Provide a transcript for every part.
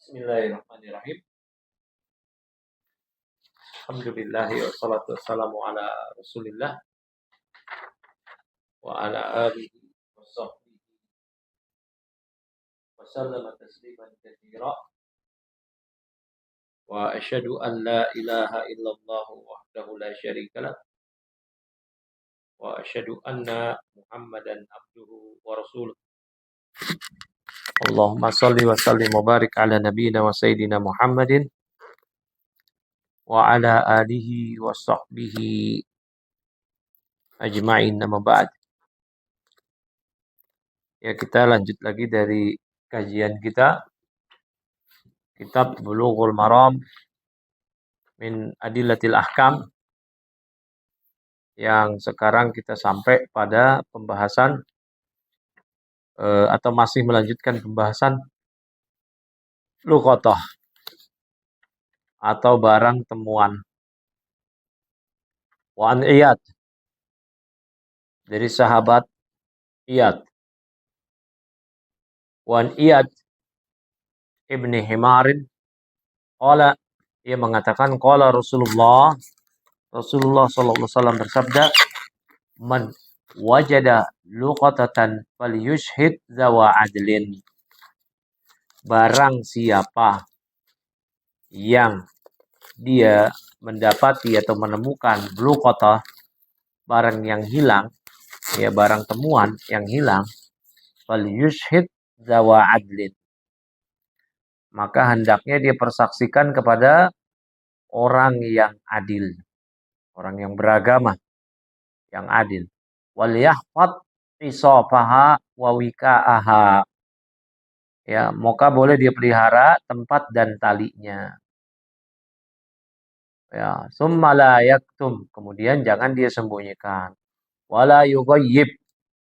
Bismillahirrahmanirrahim. Alhamdulillah wassalatu wassalamu ala Rasulillah wa ala alihi wa sahbihi wa sallama tasliman katsira. Wa asyhadu an la ilaha illallah wahdahu la syarika lah wa asyhadu anna Muhammadan abduhu wa rasuluh. Allahumma shalli wa sallim wa barik ala nabiyyina wa sayyidina Muhammadin wa ala alihi wa sahbihi ajma'in, amma ba'd. Ya, kita lanjut lagi dari kajian kita kitab Bulughul Maram min Adillatil Ahkam, yang sekarang kita sampai pada pembahasan atau masih melanjutkan pembahasan luqatah atau barang temuan. Wa an Iyad, dari sahabat Iyad. Wa an Iyad ibni Himarin qala, ia mengatakan qala Rasulullah sallallahu alaihi wasallam bersabda, man wajada luqatatan falyushhid zawa adlin. Barang siapa yang dia mendapati atau menemukan luqatah, barang yang hilang, ya barang temuan yang hilang, falyushhid zawa adlin, maka hendaknya dia persaksikan kepada orang yang adil, orang yang beragama, yang adil. Wal yahfad isafaha wa wika'aha, ya, maka boleh dia pelihara tempat dan talinya. Ya, summa la yaktum, kemudian jangan dia sembunyikan. Wala yughayyib,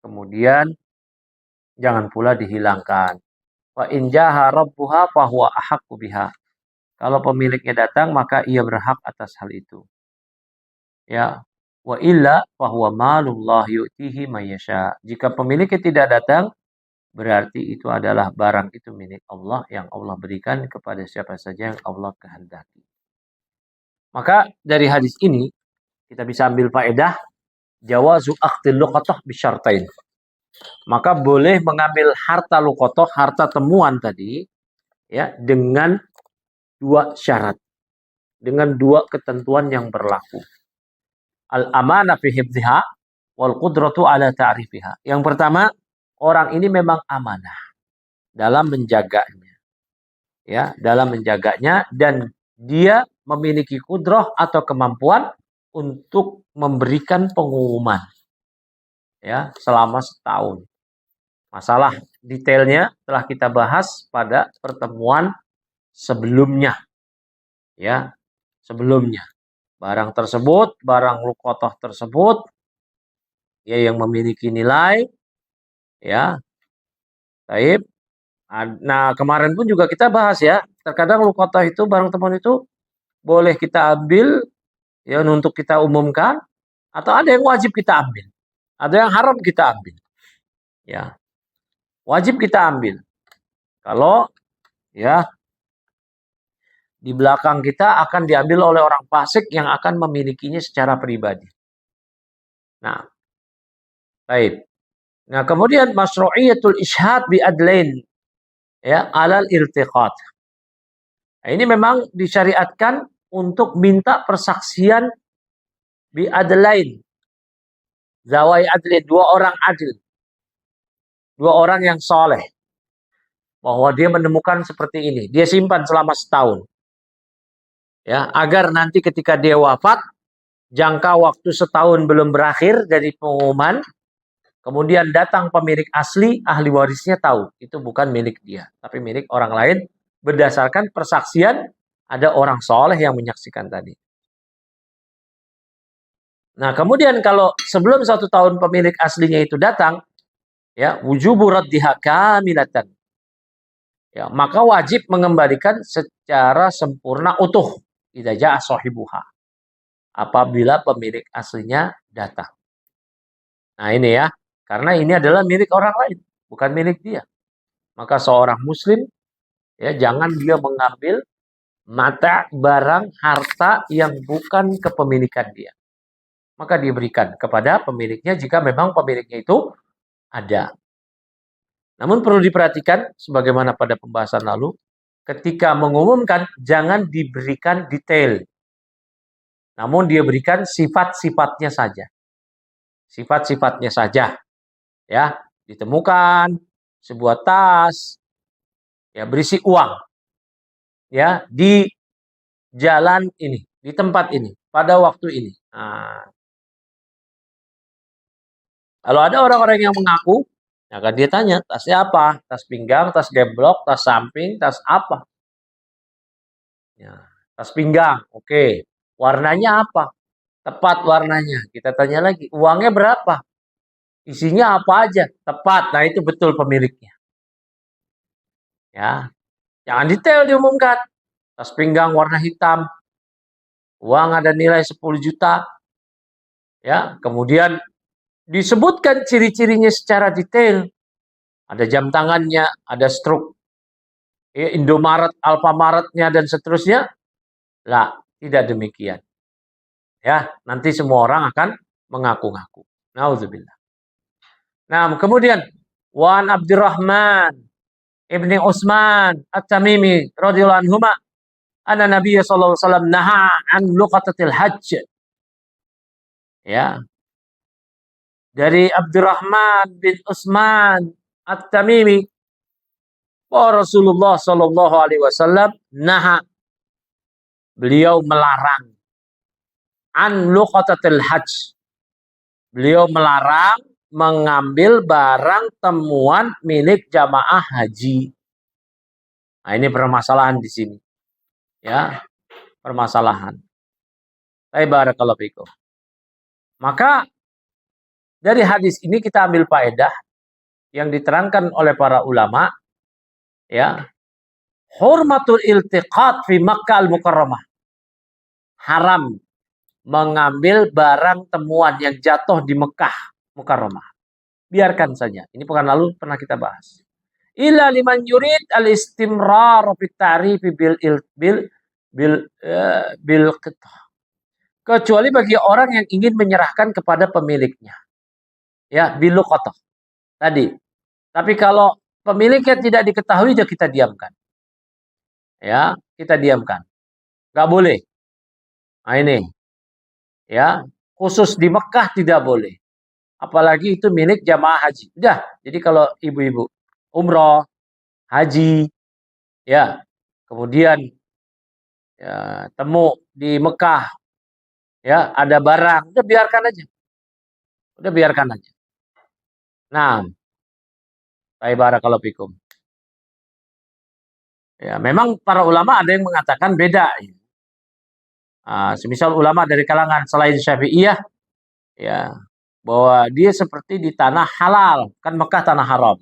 kemudian jangan pula dihilangkan. Wa in jaha rabbuha fahuwa ahaqqu biha, kalau pemiliknya datang maka ia berhak atas hal itu. Ya, wa illa fahuwa malullah yu'tihi may yasha, jika pemiliknya tidak datang berarti itu adalah barang itu milik Allah yang Allah berikan kepada siapa saja yang Allah kehendaki. Maka dari hadis ini kita bisa ambil faedah jawazu akhdil luqatah bisyartain. Maka boleh mengambil harta luqatah, harta temuan tadi, ya, dengan dua syarat, dengan dua ketentuan yang berlaku. Al-amanah fi hifdhiha wal qudratu ala ta'rifiha. Yang pertama, orang ini memang amanah dalam menjaganya. Ya, dalam menjaganya, dan dia memiliki kudrah atau kemampuan untuk memberikan pengumuman, ya, selama setahun. Masalah detailnya telah kita bahas pada pertemuan sebelumnya, ya, sebelumnya. Barang tersebut, barang luqatah tersebut, ya, yang memiliki nilai, ya, taib. Nah, kemarin pun juga kita bahas, ya, terkadang luqatah itu, barang temuan itu boleh kita ambil, ya, untuk kita umumkan, atau ada yang wajib kita ambil, ada yang haram kita ambil. Ya, wajib kita ambil kalau, ya, di belakang kita akan diambil oleh orang fasik yang akan memilikinya secara pribadi. Nah, baik. Nah, kemudian masyru'iyatul ishad bi adlain, ya, alal irtiqat. Nah, ini memang disyariatkan untuk minta persaksian bi adlain, zawai adlin, dua orang adil, dua orang yang soleh, bahwa dia menemukan seperti ini, dia simpan selama setahun, ya, agar nanti ketika dia wafat, jangka waktu setahun belum berakhir dari pengumuman, kemudian datang pemilik asli, ahli warisnya tahu itu bukan milik dia, tapi milik orang lain, berdasarkan persaksian ada orang soleh yang menyaksikan tadi. Nah, kemudian kalau sebelum 1 tahun pemilik aslinya itu datang, ya, wujubu raddiha kamilatan, ya, maka wajib mengembalikan secara sempurna utuh, idza jaa sahibuha, apabila pemilik aslinya datang. Nah, ini, ya, karena ini adalah milik orang lain, bukan milik dia. Maka seorang muslim Ya, jangan dia mengambil mata, barang, harta yang bukan kepemilikan dia. Maka diberikan kepada pemiliknya jika memang pemiliknya itu ada. Namun perlu diperhatikan, sebagaimana pada pembahasan lalu, ketika mengumumkan jangan diberikan detail. Namun dia berikan sifat-sifatnya saja. Sifat-sifatnya saja. Ya, ditemukan sebuah tas ya berisi uang ya di jalan ini, di tempat ini, pada waktu ini. Nah, kalau ada orang-orang yang mengaku, akan dia tanya, tasnya apa? Tas pinggang, tas gemblok, tas samping, tas apa? Ya, tas pinggang, oke. Warnanya apa? Tepat warnanya. Kita tanya lagi, uangnya berapa? Isinya apa aja? Tepat. Nah, itu betul pemiliknya. Ya, jangan detail diumumkan. Tas pinggang warna hitam, uang ada nilai 10 juta. Ya, kemudian disebutkan ciri-cirinya secara detail. Ada jam tangannya, ada struk ya, Indomaret, Alfamaretnya dan seterusnya. Lah, tidak demikian. Ya, nanti semua orang akan mengaku-ngaku. Nauzubillah. Nah, kemudian Wan Abdurrahman ibni Utsman At-Tamimi radhiyallahu anhu anna Nabi sallallahu alaihi wasallam naha an luqatatil hajj. Ya, dari Abdurrahman bin Utsman At-Tamimi bahwa Rasulullah sallallahu alaihi wasallam naha, beliau melarang an luqatatil hajj. Beliau melarang mengambil barang temuan milik jamaah haji. Nah, ini permasalahan di sini. Ya, permasalahan. Barakallahu fikum. Maka dari hadis ini kita ambil faedah yang diterangkan oleh para ulama, ya, hurmatul iltiqat fi Makkah al-Mukarramah. Haram mengambil barang temuan yang jatuh di Mekah Mukarramah. Biarkan saja. Ini pekan lalu pernah kita bahas. Illa liman yurid al-istimrar fi ta'rif bil bil bil bil kecuali bagi orang yang ingin menyerahkan kepada pemiliknya. Ya, bil qatah. Tadi. Tapi kalau pemiliknya tidak diketahui, ya kita diamkan. Ya, kita diamkan. Enggak boleh. Nah ini. Ya, khusus di Mekah tidak boleh. Apalagi itu milik jamaah haji. Udah. Jadi kalau ibu-ibu umroh, haji, ya, kemudian ya, temu di Mekah, ya, ada barang, udah biarkan aja. Udah biarkan aja. Nah, barakallahu fikum. Ya, memang para ulama ada yang mengatakan beda. Semisal ulama dari kalangan selain Syafi'iyah, ya, bahwa dia seperti di tanah halal, kan Mekah tanah haram.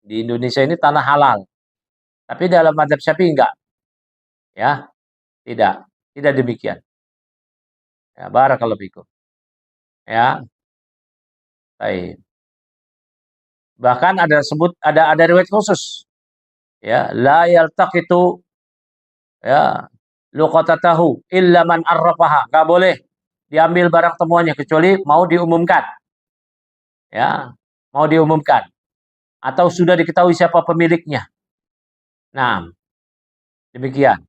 Di Indonesia ini tanah halal. Tapi dalam mazhab Syafi'i enggak, ya, tidak demikian. Ya, barakallahu fikum. Ya, baik. Bahkan ada riwayat khusus. Ya, la yaltaqitu ya luqatatahu illa man arrafaha. Enggak boleh diambil barang temuannya kecuali mau diumumkan. Ya, mau diumumkan atau sudah diketahui siapa pemiliknya. Nah, demikian.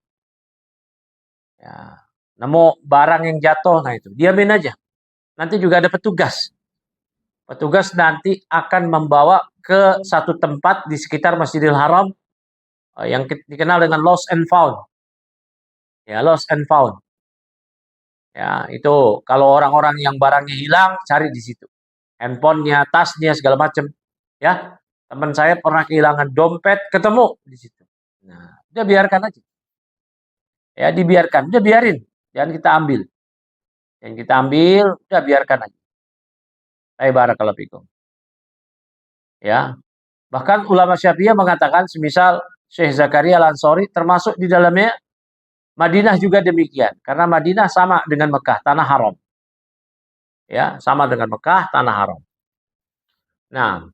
Ya, nemu barang yang jatuh, nah itu diamin aja. Nanti juga ada petugas. Petugas nanti akan membawa ke satu tempat di sekitar Masjidil Haram yang dikenal dengan lost and found. Ya, lost and found. Ya, itu kalau orang-orang yang barangnya hilang cari di situ. Handphonenya, tasnya segala macam. Ya, teman saya pernah kehilangan dompet, ketemu di situ. Nah, udah biarkan aja. Ya, dibiarkan, udah biarin. Jangan kita ambil. Yang kita ambil, udah biarkan aja. Barakallahu fikum. Ya. Bahkan ulama Syafi'iyah mengatakan semisal Syekh Zakaria Al-Ansori termasuk di dalamnya Madinah juga demikian. Karena Madinah sama dengan Mekah, tanah haram. Ya, sama dengan Mekah, tanah haram. Nah,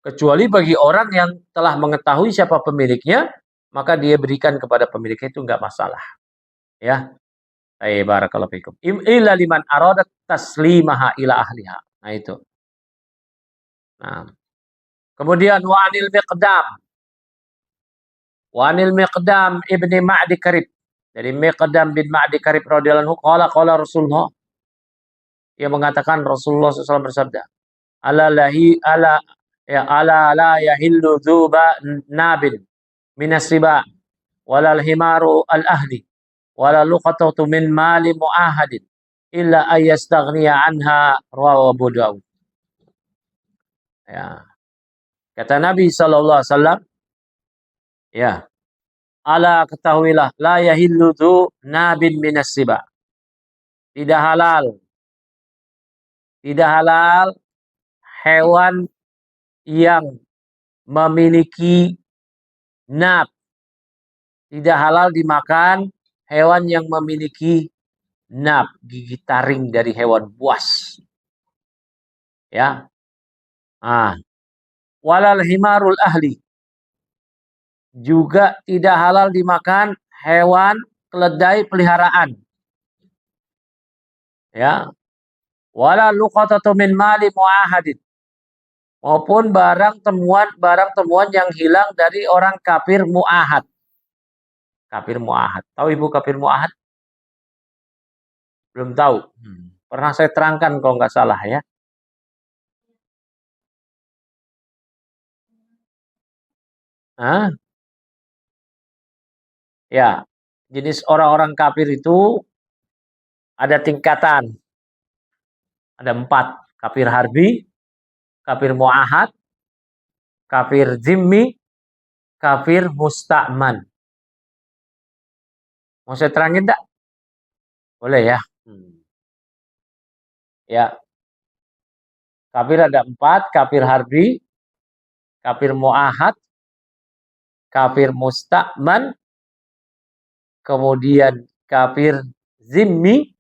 Kecuali bagi orang yang telah mengetahui siapa pemiliknya, maka dia berikan kepada pemiliknya, itu enggak masalah. Ya. Barakallahu fikum. Illa liman aradat taslimaha ila ahliha. Nah itu. Nah. Kemudian Wa'anil Miqdam ibni Ma'di Karib. Dari Miqdam bin Ma'di Karib radhiyallahu anhu, qala Rasulullah. Ia mengatakan Rasulullah SAW bersabda, ala lahi ala ya ala la yahillu dzuba nabin minas riba walal himaru al ahli wala luqatatu min mali muahadin illa ayastaghniya anha, rawahu Abu Dawud. Ya. Kata Nabi sallallahu alaihi wasallam, ya, ala ketahuilah la yahillu dzu nabin minas riba. Tidak halal. Tidak halal hewan yang memiliki nab. Tidak halal dimakan hewan yang memiliki nab, gigi taring dari hewan buas. Ya. Walal himarul ahli. Juga tidak halal dimakan hewan keledai peliharaan. Ya. Wala luqatatu min mali muahadin. Maupun barang temuan yang hilang dari orang kafir muahad. Kafir muahad. Tahu Ibu kafir muahad? Belum tahu. Pernah saya terangkan kalau nggak salah ya. Ya, jenis orang-orang kafir itu ada tingkatan. Ada 4. Kafir harbi, kafir muahad, kafir zimmi, kafir musta'man. Mau saya terangin enggak? Boleh ya? Ya. Kafir ada 4, kafir harbi, kafir muahad, kafir musta'man, kemudian kafir zimmi,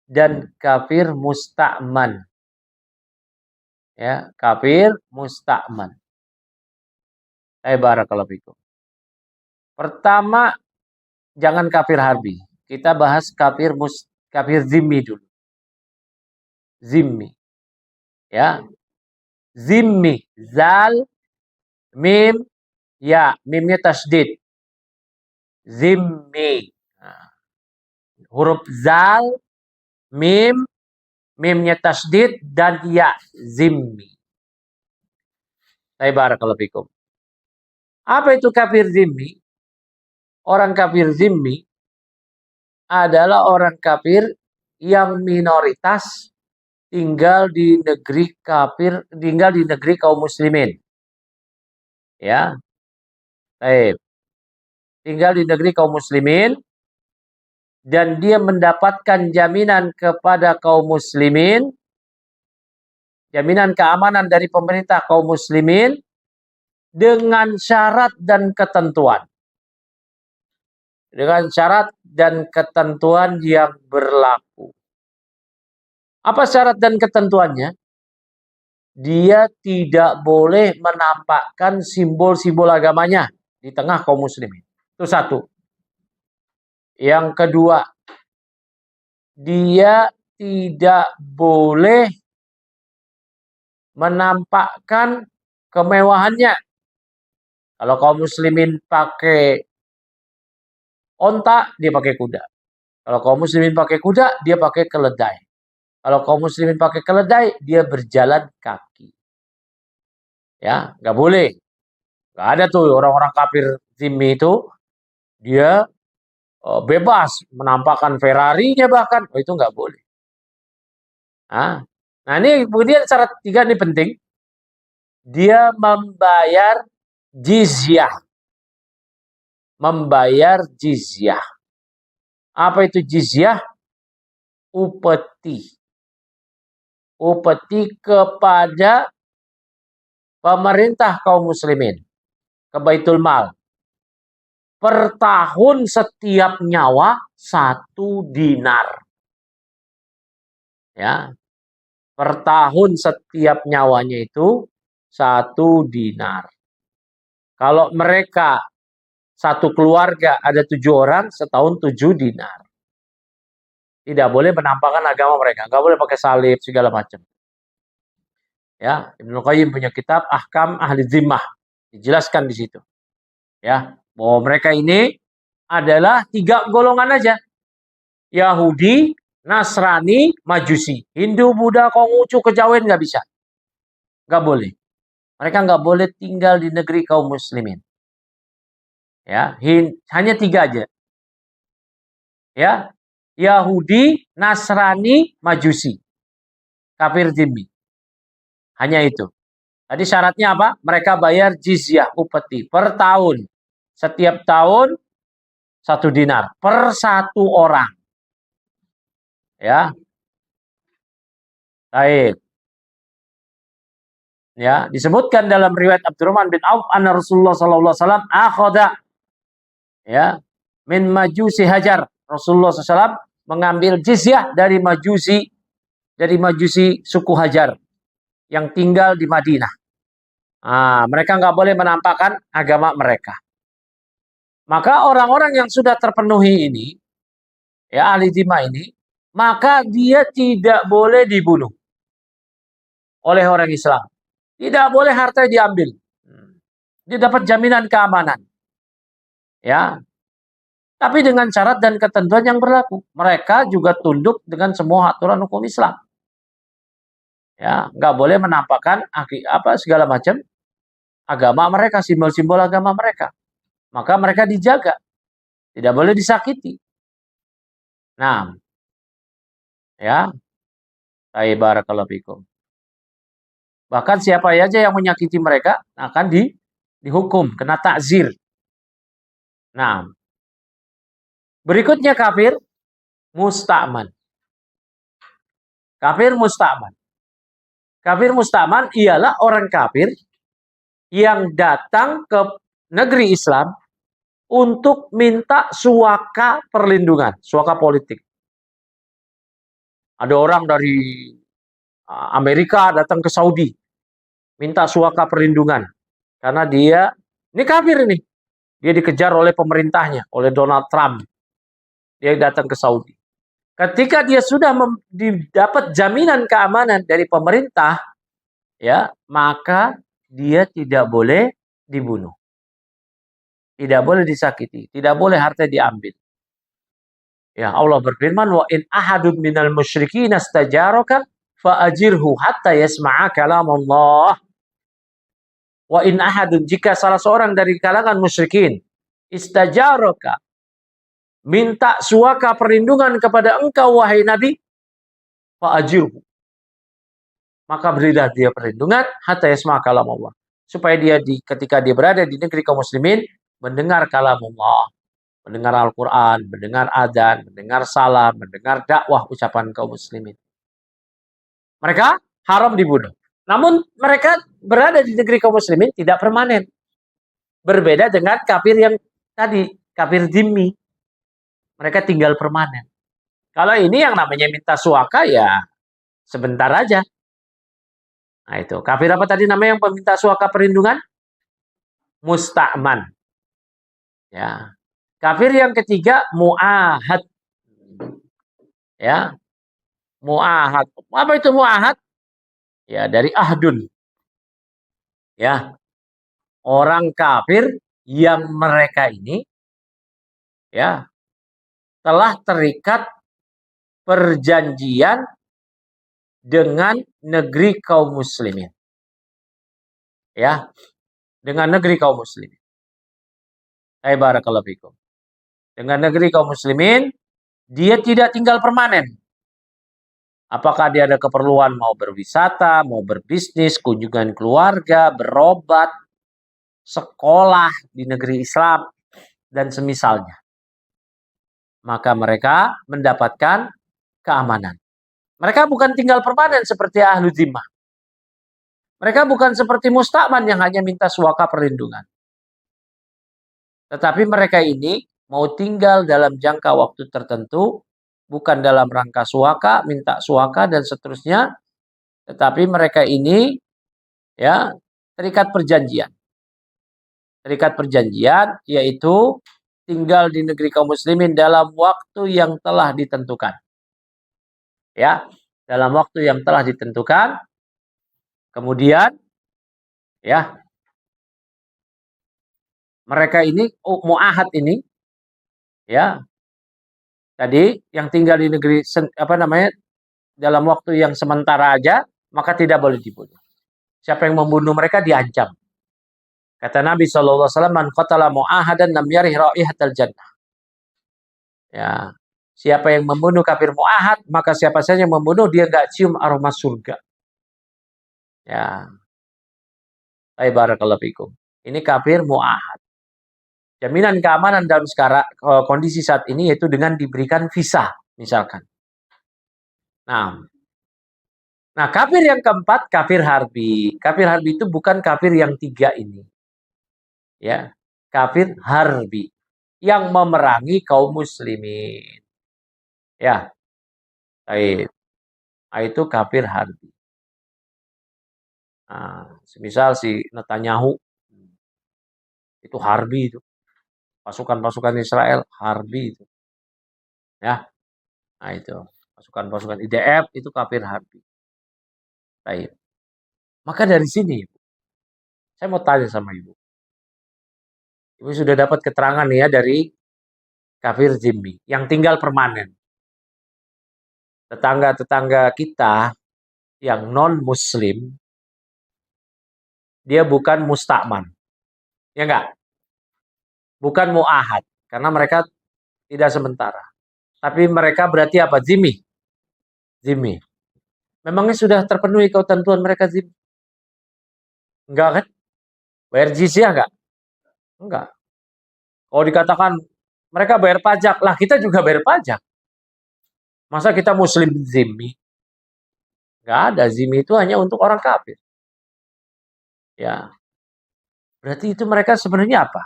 dan kafir musta'man. Ya, kafir musta'man. Barakallahu fikum. Pertama, jangan kafir harbi. Kita bahas kafir zimmi dulu. Zimmi. Ya. Zimmi, zal, mim, ya, mimnya tasdid. Zimmi. Huruf zal, mim, mimnya tasdid, dan ya, zimmi. Barakallahu fikum. Apa itu kafir zimmi? Orang kafir zimmi adalah orang kafir yang minoritas tinggal di negeri kafir, tinggal di negeri kaum muslimin. Ya. Tinggal di negeri kaum muslimin dan dia mendapatkan jaminan kepada kaum muslimin, jaminan keamanan dari pemerintah kaum muslimin dengan syarat dan ketentuan. Dengan syarat dan ketentuan yang berlaku. Apa syarat dan ketentuannya? Dia tidak boleh menampakkan simbol-simbol agamanya di tengah kaum muslimin. Itu satu. Yang kedua, dia tidak boleh menampakkan kemewahannya. Kalau kaum muslimin pakai onta, dia pakai kuda. Kalau kaum muslimin pakai kuda, dia pakai keledai. Kalau kaum muslimin pakai keledai, dia berjalan kaki. Ya, nggak boleh. Nggak ada tuh orang-orang kafir zimmi itu, dia bebas menampakkan Ferrari-nya bahkan. Itu nggak boleh. Nah ini kemudian syarat 3 ini penting. Dia membayar jizyah. Membayar jizyah. Apa itu jizyah? Upeti. Upeti kepada pemerintah kaum muslimin. Ke Baitul Mal. Per tahun setiap nyawa 1 dinar. Ya. Per tahun setiap nyawanya itu 1 dinar. Kalau mereka satu keluarga ada 7 orang, setahun 7 dinar. Tidak boleh menampakkan agama mereka, nggak boleh pakai salib segala macam. Ya, Ibnu Qayyim punya kitab Ahkam Ahli Zimmah, dijelaskan di situ. Ya, bahwa mereka ini adalah 3 golongan aja. Yahudi, Nasrani, Majusi. Hindu, Buddha, Konghucu, Kejawen nggak bisa. Nggak boleh. Mereka nggak boleh tinggal di negeri kaum muslimin. Ya, hanya 3 aja. Ya, Yahudi, Nasrani, Majusi. Kafir zimmi. Hanya itu. Tadi syaratnya apa? Mereka bayar jizyah, upeti per tahun. Setiap tahun 1 dinar per 1 orang. Ya. Baik. Ya, disebutkan dalam riwayat Abdurrahman bin Auf anna Rasulullah sallallahu alaihi wasallam akhadha ya min majusi Hajar. Rasulullah SAW mengambil jizyah dari majusi suku Hajar yang tinggal di Madinah. Mereka nggak boleh menampakkan agama mereka. Maka orang-orang yang sudah terpenuhi ini, ya ahli zimah ini, maka dia tidak boleh dibunuh oleh orang Islam. Tidak boleh harta diambil. Dia dapat jaminan keamanan. Ya. Tapi dengan syarat dan ketentuan yang berlaku. Mereka juga tunduk dengan semua aturan hukum Islam. Ya, nggak boleh menampakkan segala macam agama mereka, simbol-simbol agama mereka. Maka mereka dijaga. Tidak boleh disakiti. Nah, ya. Barakallahu fikum. Bahkan siapa aja yang menyakiti mereka akan dihukum, kena takzir. Nah, berikutnya kafir musta'man. Kafir musta'man. Kafir musta'man ialah orang kafir yang datang ke negeri Islam untuk minta suaka perlindungan, suaka politik. Ada orang dari Amerika datang ke Saudi, minta suaka perlindungan. Karena dia, ini kafir ini. Dia dikejar oleh pemerintahnya, oleh Donald Trump. Dia datang ke Saudi. Ketika dia sudah dapat jaminan keamanan dari pemerintah, ya, maka dia tidak boleh dibunuh. Tidak boleh disakiti, tidak boleh harta diambil. Ya, Allah berfirman, wa in ahadun minal musyrikin astajaraka fa'ajirhu hatta yasma'a kalam Allah. Wa in ahadun, jika salah seorang dari kalangan musyrikin istajaraka, minta suaka perlindungan kepada engkau wahai Nabi, fa'ajirhu, maka berilah dia perlindungan hatta yasma'a kalam Allah, supaya dia ketika dia berada di negeri kaum muslimin mendengar kalam Allah, mendengar Al-Quran, mendengar adzan, mendengar salam, mendengar dakwah ucapan kaum muslimin. Mereka haram dibunuh. Namun mereka berada di negeri kaum muslimin tidak permanen. Berbeda dengan kafir yang tadi, kafir zimmi. Mereka tinggal permanen. Kalau ini yang namanya minta suaka ya sebentar aja. Nah itu, kafir apa tadi namanya yang meminta suaka perlindungan? Musta'man. Ya. Kafir yang ketiga mu'ahad. Ya. Mu'ahad. Apa itu mu'ahad? Ya, dari ahdun. Ya. Orang kafir yang mereka ini ya telah terikat perjanjian dengan negeri kaum muslimin. Ya. Dengan negeri kaum muslimin. Barakallahu fikum. Dengan negeri kaum muslimin, dia tidak tinggal permanen. Apakah dia ada keperluan mau berwisata, mau berbisnis, kunjungan keluarga, berobat, sekolah di negeri Islam, dan semisalnya. Maka mereka mendapatkan keamanan. Mereka bukan tinggal permanen seperti ahlu zimmah. Mereka bukan seperti musta'man yang hanya minta suaka perlindungan. Tetapi mereka ini mau tinggal dalam jangka waktu tertentu, bukan dalam rangka suaka, minta suaka dan seterusnya, tetapi mereka ini ya terikat perjanjian. Terikat perjanjian yaitu tinggal di negeri kaum muslimin dalam waktu yang telah ditentukan. Ya, dalam waktu yang telah ditentukan. Kemudian ya, mereka ini muahad ini ya, tadi yang tinggal di negeri dalam waktu yang sementara aja, maka tidak boleh dibunuh. Siapa yang membunuh mereka diancam. Kata Nabi SAW, man qatala mu'ahadan lam yarih raihatal jannah. Ya, siapa yang membunuh kafir mu'ahad, maka siapa saja yang membunuh dia enggak cium aroma surga. Ya. Barakallahu fikum. Ini kafir mu'ahad. Jaminan keamanan dalam sekarang kondisi saat ini yaitu dengan diberikan visa, misalkan. Nah, kafir yang keempat, kafir harbi. Kafir harbi itu bukan kafir yang tiga ini. Ya, kafir harbi yang memerangi kaum muslimin. Ya, baik. Nah, itu kafir harbi. Nah, semisal si Netanyahu itu harbi itu. Pasukan-pasukan Israel harbi itu. Ya. Nah, itu. Pasukan-pasukan IDF itu kafir harbi. Baik. Maka dari sini, saya mau tanya sama Ibu. Ibu sudah dapat keterangan ya dari kafir zimmi yang tinggal permanen. Tetangga-tetangga kita yang non-muslim, dia bukan mustakman. Ya enggak? Bukan mu'ahad. Karena mereka tidak sementara. Tapi mereka berarti apa? Zimmi. Zimmi. Memangnya sudah terpenuhi ketentuan mereka zimmi? Enggak kan? Bayar jizyah enggak? Enggak. Kalau dikatakan mereka bayar pajak, lah kita juga bayar pajak. Masa kita muslim zimmi? Enggak ada. Zimmi itu hanya untuk orang kafir. Ya. Berarti itu mereka sebenarnya apa?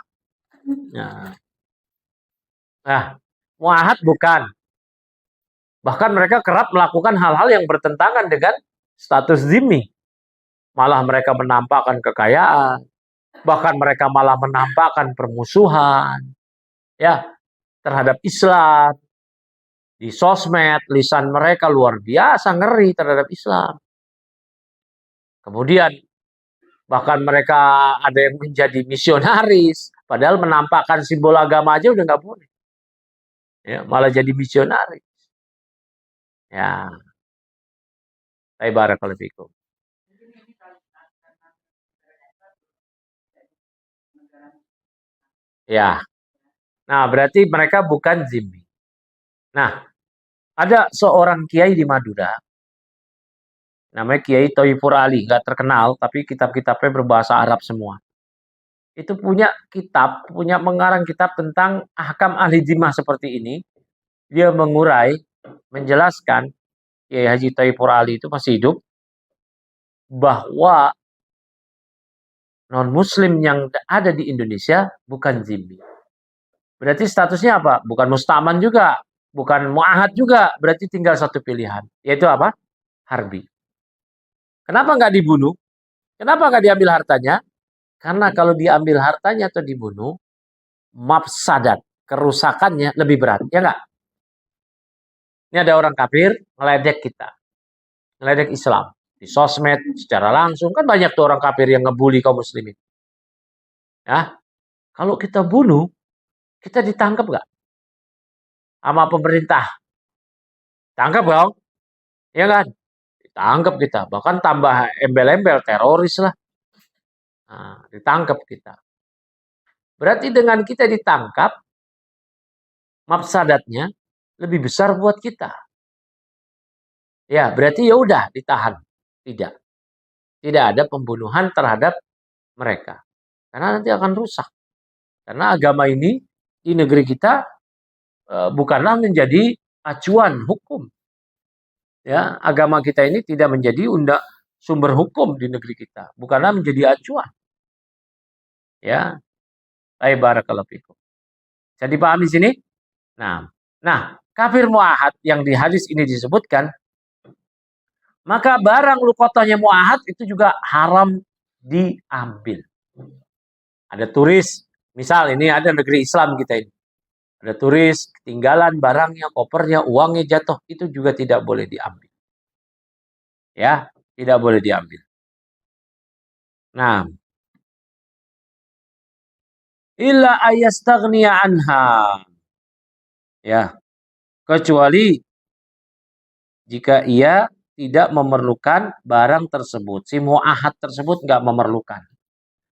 Nah, muahad bukan. Bahkan mereka kerap melakukan hal-hal yang bertentangan dengan status zimmi. Malah mereka menampakkan kekayaan. Bahkan mereka malah menampakkan permusuhan. Ya, terhadap Islam. Di sosmed, lisan mereka luar biasa ngeri terhadap Islam. Kemudian, bahkan mereka ada yang menjadi misionaris. Padahal menampakkan simbol agama aja udah nggak boleh. Ya, malah jadi misionaris. Ya, barakallahu fikum. Ya. Nah, berarti mereka bukan zimmi. Nah, ada seorang kiai di Madura, namanya Kiai Thoifur Ali, nggak terkenal, tapi kitab-kitabnya berbahasa Arab semua. Itu punya mengarang kitab tentang ahkam ahli zimmah seperti ini. Dia mengurai, menjelaskan, Kiai Haji Thoifur Ali itu masih hidup, bahwa non-muslim yang ada di Indonesia bukan zimmi. Berarti statusnya apa? Bukan mustaman juga, bukan mu'ahad juga, berarti tinggal satu pilihan, yaitu apa? Harbi. Kenapa nggak dibunuh? Kenapa nggak diambil hartanya? Karena kalau diambil hartanya atau dibunuh, mafsadat, kerusakannya lebih berat, ya nggak? Ini ada orang kafir ngeledek kita, ngeledek Islam di sosmed secara langsung, kan banyak tuh orang kafir yang ngebully kaum muslimin. Ya, kalau kita bunuh, kita ditangkap nggak sama pemerintah? Tangkap dong, ya kan? Ditangkap kita, bahkan tambah embel-embel teroris lah. Nah, ditangkap kita. Berarti dengan kita ditangkap, mafsadatnya lebih besar buat kita. Ya, berarti ya udah ditahan. Tidak. Tidak ada pembunuhan terhadap mereka. Karena nanti akan rusak. Karena agama ini di negeri kita bukanlah menjadi acuan hukum. Ya, agama kita ini tidak menjadi sumber hukum di negeri kita, bukanlah menjadi acuan. Ya, barakallahu fikum. Jadi paham di sini? Nah, kafir muahad yang di hadis ini disebutkan, maka barang luqatahnya muahad itu juga haram diambil. Ada turis, misal ini ada negeri Islam kita ini. Ada turis, ketinggalan barangnya, kopernya, uangnya jatuh, itu juga tidak boleh diambil. Ya, tidak boleh diambil. Nah, illa ayastaghniya anha. Ya, kecuali jika ia tidak memerlukan barang tersebut. Si mu'ahad tersebut nggak memerlukan.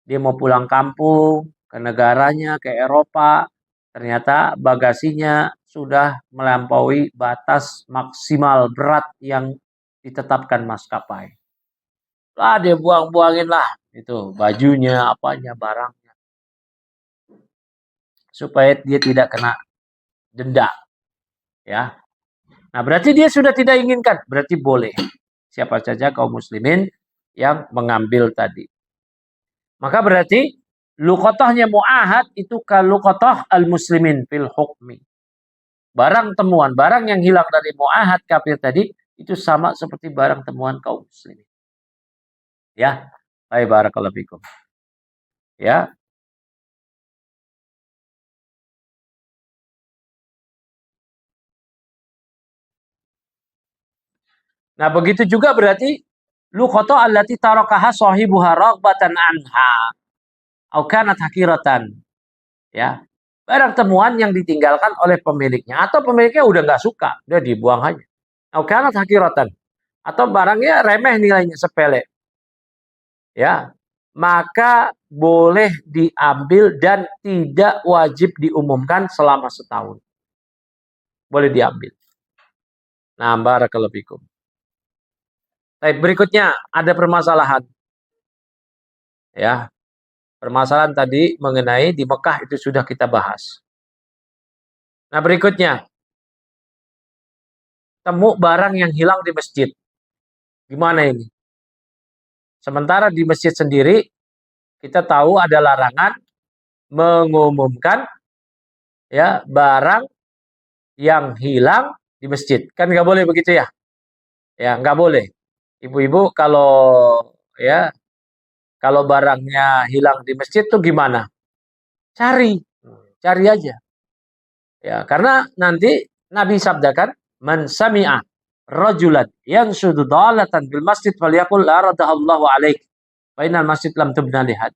Dia mau pulang kampung, ke negaranya, ke Eropa, ternyata bagasinya sudah melampaui batas maksimal berat yang ditetapkan maskapai. Lah dia buang-buangin lah itu bajunya, apanya, barangnya, supaya dia tidak kena denda, ya. Nah, berarti dia sudah tidak inginkan, berarti boleh. Siapa saja kaum muslimin yang mengambil tadi. Maka berarti luqatahnya mu'ahad itu kaluqatah al-muslimin fil hukmi. Barang temuan, barang yang hilang dari mu'ahad kafir tadi, itu sama seperti barang temuan kaum muslimin. Ya, baik, barakallahu fikum. Ya. Nah, begitu juga berarti luqatah allati tarakaha sahibuha raghbatan anha au kanat hakiratan. Ya. Barang temuan yang ditinggalkan oleh pemiliknya atau pemiliknya udah nggak suka, udah dibuang aja. Au kanat hakiratan. Atau barangnya remeh nilainya, sepele. Ya. Maka boleh diambil dan tidak wajib diumumkan selama setahun. Boleh diambil. Nah, barakallahu fikum. Baik, berikutnya ada permasalahan. Ya, permasalahan tadi mengenai di Mekah itu sudah kita bahas. Nah, berikutnya, temu barang yang hilang di masjid. Gimana ini? Sementara di masjid sendiri, kita tahu ada larangan mengumumkan ya barang yang hilang di masjid. Kan nggak boleh begitu ya? Ya, nggak boleh. Ibu-ibu ya kalau barangnya hilang di masjid tuh gimana? Cari, cari aja. Ya, karena nanti Nabi sabdakan, "Man sami'a rajulan yanshudu dhalatan bil masjid falyaqul la radallahu alaik. Fa innal masjid lam tubna li had."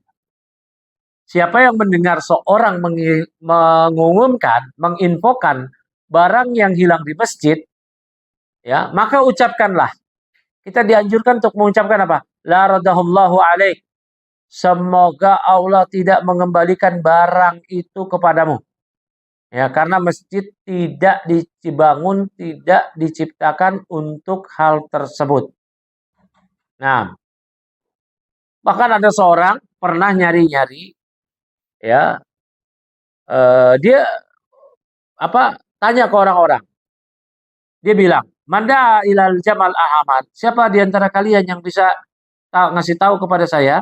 Siapa yang mendengar seorang mengumumkan, menginfokan barang yang hilang di masjid, ya, maka ucapkanlah. Kita dianjurkan untuk mengucapkan apa? La radallahu alaik. Semoga Allah tidak mengembalikan barang itu kepadamu. Ya, karena masjid tidak dibangun, tidak diciptakan untuk hal tersebut. Nah, bahkan ada seorang pernah nyari-nyari, ya, dia tanya ke orang-orang. Dia bilang, "Manda ilal Jamal Ahmad." Siapa di antara kalian yang bisa ngasih tahu kepada saya,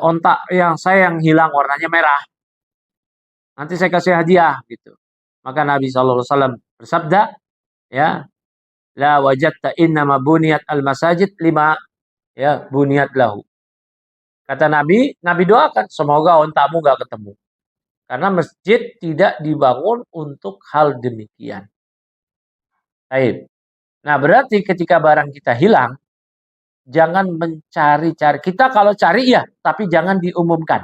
ontak yang saya yang hilang warnanya merah? Nanti saya kasih hadiah gitu. Maka Nabi SAW bersabda, ya, la wajadta innama buniyat al-masajid lima ya buniyat lahu. Kata Nabi, Nabi doakan semoga ontamu gak ketemu. Karena masjid tidak dibangun untuk hal demikian. Baik. Nah, berarti ketika barang kita hilang, jangan mencari-cari. Kita kalau cari ya, tapi jangan diumumkan.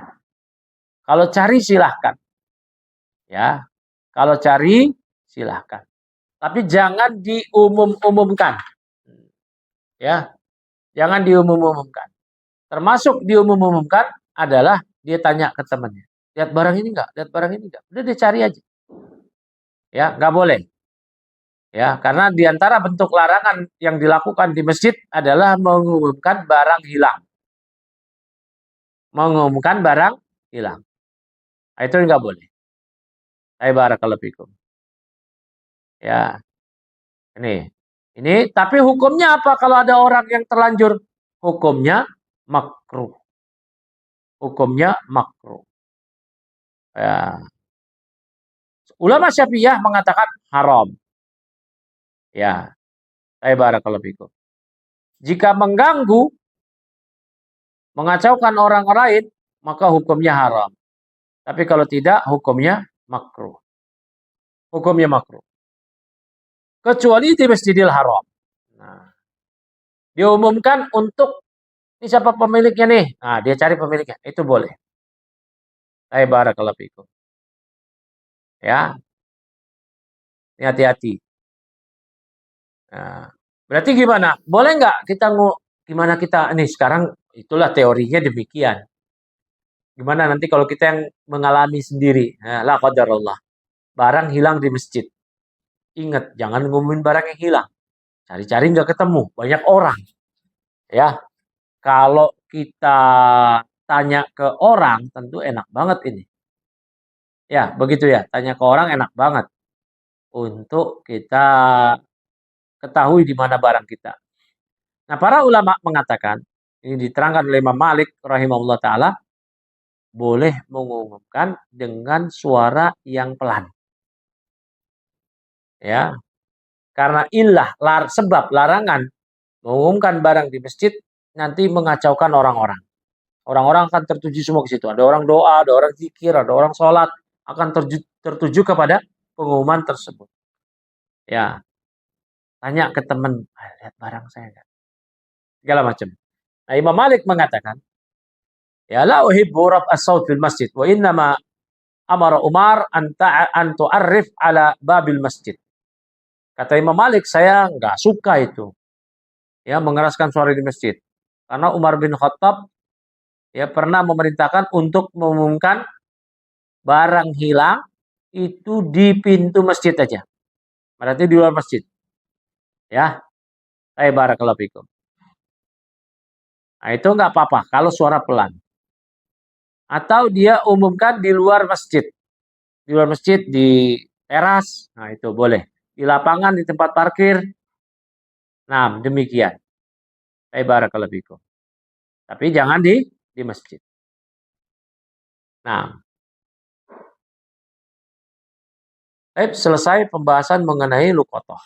Kalau cari silahkan. Ya. Kalau cari silahkan. Tapi jangan diumumkan. Ya. Jangan diumumkan. Termasuk diumumkan adalah dia tanya ke temannya. Lihat barang ini enggak? Lihat barang ini enggak? Udah dia cari aja. Ya, enggak boleh. Ya, karena diantara bentuk larangan yang dilakukan di masjid adalah mengumumkan barang hilang. Mengumumkan barang hilang. Nah, itu enggak boleh. Barakallahu fikum. Ya, ini. Ini tapi hukumnya apa kalau ada orang yang terlanjur? Hukumnya makruh. Hukumnya makruh. Ya. Ulama Syafi'iyah mengatakan haram. Ya, barakallahu fikum. Jika mengganggu mengacaukan orang lain, maka hukumnya haram. Tapi kalau tidak, hukumnya makruh. Hukumnya makruh. Kecuali di Masjidil Haram. Nah, diumumkan untuk ini siapa pemiliknya nih? Nah, dia cari pemiliknya. Itu boleh. Barakallahu fikum. Ya, ini hati-hati. Nah, berarti gimana? Boleh nggak kita gimana kita ini sekarang itulah teorinya demikian. Gimana nanti kalau kita yang mengalami sendiri? Nah, la qadarullah. Barang hilang di masjid. Ingat, jangan ngumumin barang yang hilang. Cari-cari nggak ketemu, banyak orang. Ya, kalau kita tanya ke orang, tentu enak banget ini. Ya, begitu ya. Tanya ke orang enak banget untuk kita ketahui di mana barang kita. Nah, para ulama mengatakan, ini diterangkan oleh Imam Malik rahimahullah taala, boleh mengumumkan dengan suara yang pelan. Ya, karena sebab larangan mengumumkan barang di masjid nanti mengacaukan orang-orang. Orang-orang akan tertuju semua ke situ. Ada orang doa, ada orang zikir, ada orang sholat, akan tertuju kepada pengumuman tersebut. Ya, tanya ke teman, lihat barang saya enggak? Segala macam. Nah, Imam Malik mengatakan, ya la uhibbu raf as-saut fil masjid wa innama amara Umar an tu'arrif ala babil masjid. Kata Imam Malik, saya enggak suka itu. Ya, mengeraskan suara di masjid. Karena Umar bin Khattab ya pernah memerintahkan untuk mengumumkan barang hilang itu di pintu masjid aja. Berarti di luar masjid. Ya, barakallahu fikum. Nah, itu enggak apa-apa kalau suara pelan. Atau dia umumkan di luar masjid. Di luar masjid, di teras, nah itu boleh. Di lapangan, di tempat parkir. Nah, demikian. Barakallahu fikum. Tapi jangan di masjid. Nah, selesai pembahasan mengenai luqathah.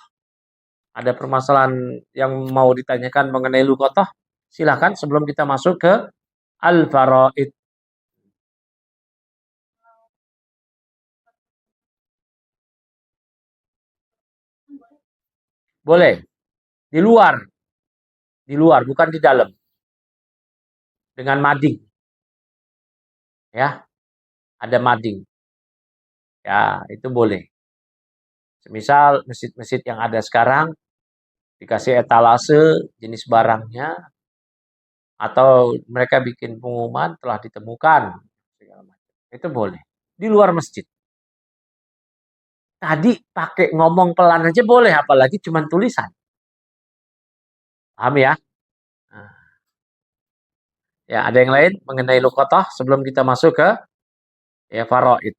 Ada permasalahan yang mau ditanyakan mengenai luqathah? Silakan sebelum kita masuk ke al-faraid. Boleh. Di luar, bukan di dalam. Dengan mading. Ya, ada mading. Ya, itu boleh. Misal masjid-masjid yang ada sekarang dikasih etalase jenis barangnya atau mereka bikin pengumuman telah ditemukan segala macam. Itu boleh di luar masjid. Tadi pakai ngomong pelan aja boleh, apalagi cuma tulisan. Paham ya? Nah, ya, ada yang lain mengenai luqathah sebelum kita masuk ke ya faraid.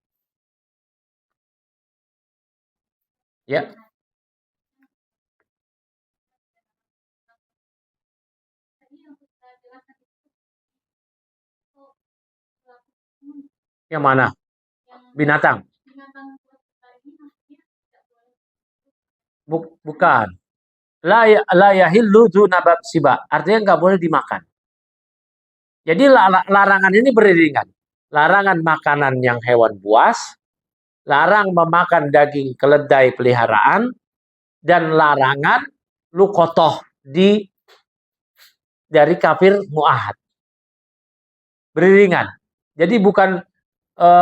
Ya, yang mana? Binatang. Bukan. La yahillu dzunabab siba. Artinya nggak boleh dimakan. Jadi larangan ini beriringan. Larangan makanan yang hewan buas, larang memakan daging keledai peliharaan, dan larangan luqathah dari kafir mu'ahad. Beriringan. Jadi bukan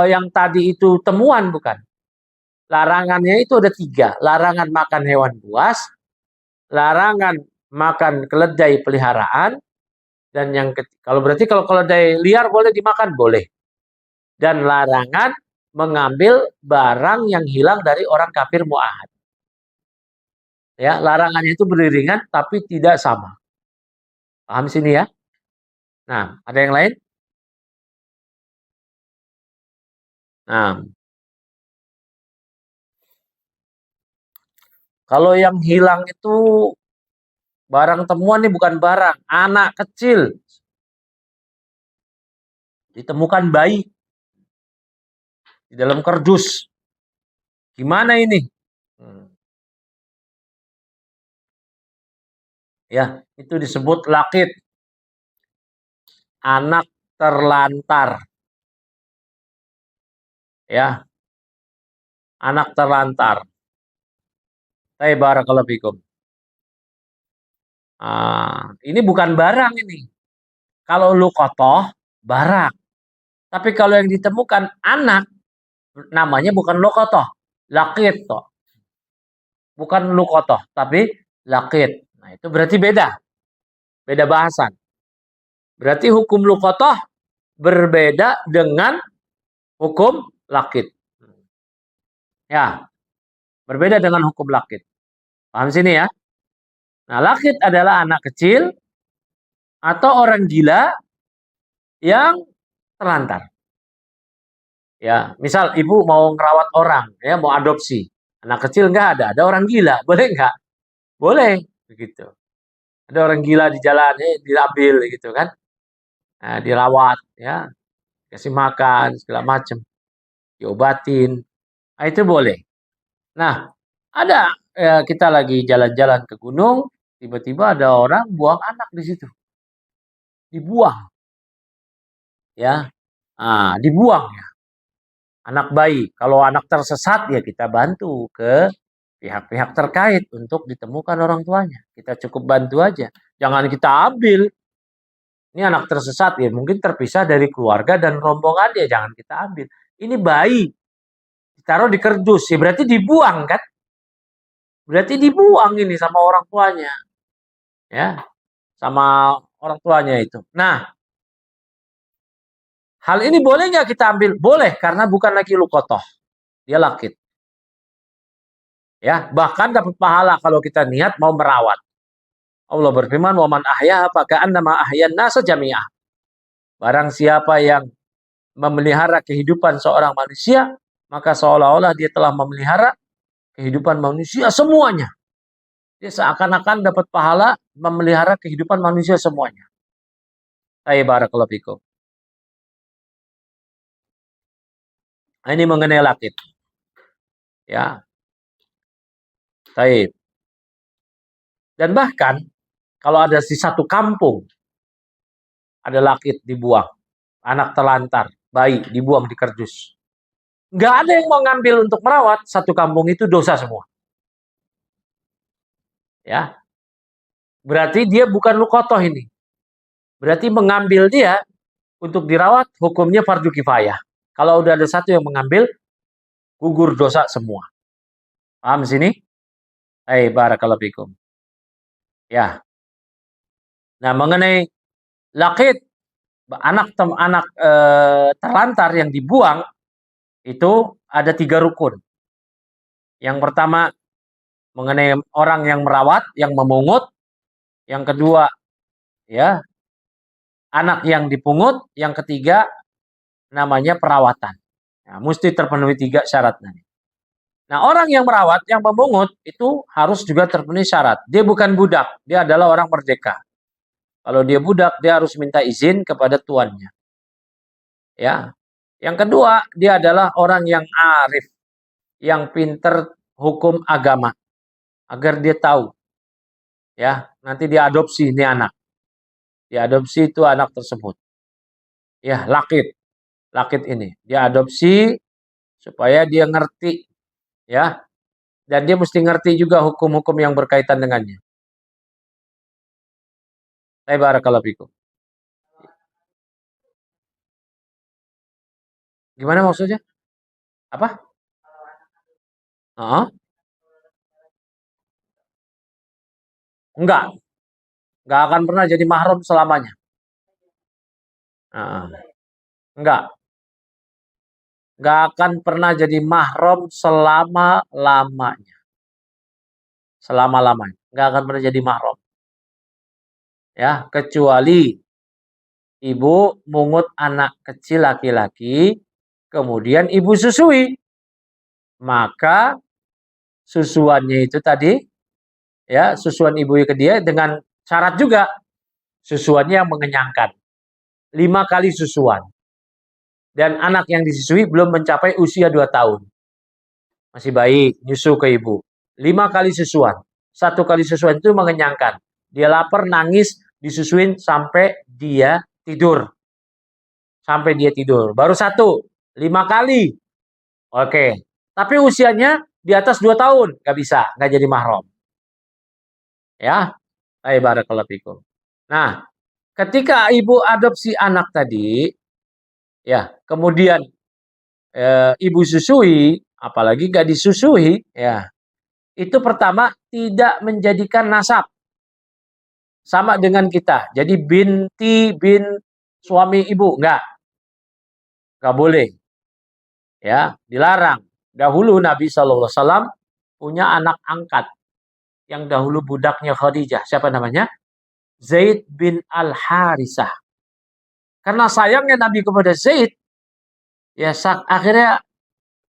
yang tadi itu temuan, bukan. Larangannya itu ada 3. Larangan makan hewan buas, larangan makan keledai peliharaan, dan yang kalau keledai liar boleh dimakan, boleh. Dan larangan mengambil barang yang hilang dari orang kafir mu'ahad. Ya, larangannya itu beriringan tapi tidak sama. Paham sini ya? Nah, ada yang lain? Nah, kalau yang hilang itu barang temuan nih, bukan barang, anak kecil. Ditemukan bayi di dalam kardus. Gimana ini? Ya, itu disebut lakit. anak terlantar. Ya, anak terlantar. Barakallahu fikum. Ini bukan barang ini. Kalau luqotoh, barang. Tapi kalau yang ditemukan anak, namanya bukan luqotoh, laqit toh. Bukan luqotoh, tapi laqit. Nah, itu berarti beda. Beda bahasan. Berarti hukum luqotoh berbeda dengan hukum laqit. Ya, berbeda dengan hukum laqit. Paham sini ya? Nah, laqit adalah anak kecil atau orang gila yang terlantar. Ya, misal ibu mau ngerawat orang, ya mau adopsi. Anak kecil nggak ada orang gila, boleh nggak? Boleh, begitu. Ada orang gila di jalan, diambil gitu kan. Nah, dirawat, ya, kasih makan, segala macam. Diobatin. Nah, itu boleh. Nah, ada kita lagi jalan-jalan ke gunung, tiba-tiba ada orang buang anak di situ. Dibuang. Ya. Nah, dibuang ya. Anak bayi. Kalau anak tersesat ya kita bantu ke pihak-pihak terkait untuk ditemukan orang tuanya. Kita cukup bantu aja. Jangan kita ambil. Ini anak tersesat ya mungkin terpisah dari keluarga dan rombongan ya jangan kita ambil. Ini bayi. Ditaruh di kerdus ya berarti dibuang kan? Berarti dibuang ini sama orang tuanya. Ya. Sama orang tuanya itu. Nah, hal ini boleh nggak kita ambil? Boleh karena bukan lagi luqotoh. Dia lakit. Ya, bahkan dapat pahala kalau kita niat mau merawat. Allah berfirman, "Wa man ahyaha faka'annama ahyan nasa jami'ah." Barang siapa yang memelihara kehidupan seorang manusia, maka seolah-olah dia telah memelihara kehidupan manusia semuanya. Dia seakan-akan dapat pahala memelihara kehidupan manusia semuanya. Barakallahu fikum. Ini mengenai lakit. Ya. Taib. Dan bahkan kalau ada di satu kampung ada lakit dibuang, anak terlantar, bayi dibuang di kardus. Nggak ada yang mau ngambil untuk merawat, satu kampung itu dosa semua. Ya. Berarti dia bukan luqotoh ini. Berarti mengambil dia untuk dirawat hukumnya fardu kifayah. Kalau udah ada satu yang mengambil, gugur dosa semua. Paham sini? Barakallahu fikum. Ya. Nah, mengenai lakit anak terlantar yang dibuang itu ada 3 rukun. Yang pertama mengenai orang yang merawat, yang memungut. Yang kedua, ya, anak yang dipungut. Yang ketiga, namanya perawatan. Nah, mesti terpenuhi 3 syaratnya. Nah, orang yang merawat, yang memungut itu harus juga terpenuhi syarat. Dia bukan budak, dia adalah orang merdeka. Kalau dia budak, dia harus minta izin kepada tuannya. Ya. Yang kedua, dia adalah orang yang arif, yang pinter hukum agama, agar dia tahu. Ya, nanti diadopsi ini anak. Diadopsi itu anak tersebut. Ya, lakit. Lakit ini. Dia adopsi supaya dia ngerti. Ya. Dan dia mesti ngerti juga hukum-hukum yang berkaitan dengannya. Barakallahu fikum. Gimana maksudnya? Apa? Enggak. Enggak akan pernah jadi mahram selamanya. Enggak. Enggak akan pernah jadi mahram selama-lamanya. Selama-lamanya. Enggak akan pernah jadi mahram. Ya, kecuali ibu mungut anak kecil laki-laki, kemudian ibu susui. Maka susuannya itu tadi, ya, susuan ibu ke dia dengan syarat juga. Susuannya yang mengenyangkan. 5 kali susuan. Dan anak yang disusui belum mencapai usia 2 tahun. Masih bayi, nyusu ke ibu. 5 kali susuan. 1 kali susuan itu mengenyangkan. Dia lapar, nangis, disusuin sampai dia tidur. Sampai dia tidur. Baru 1, 5 kali. Oke. Tapi usianya di atas 2 tahun. Nggak bisa. Nggak jadi mahram. Ya. Barakallahu fikum. Nah, ketika ibu adopsi anak tadi, ya, kemudian ibu susui, apalagi nggak disusui, ya, itu pertama tidak menjadikan nasab sama dengan kita. Jadi bin suami ibu, nggak boleh, ya, dilarang. Dahulu Nabi SAW punya anak angkat yang dahulu budaknya Khadijah. Siapa namanya? Zaid bin Al-Harisah. Karena sayangnya Nabi kepada Zaid, ya akhirnya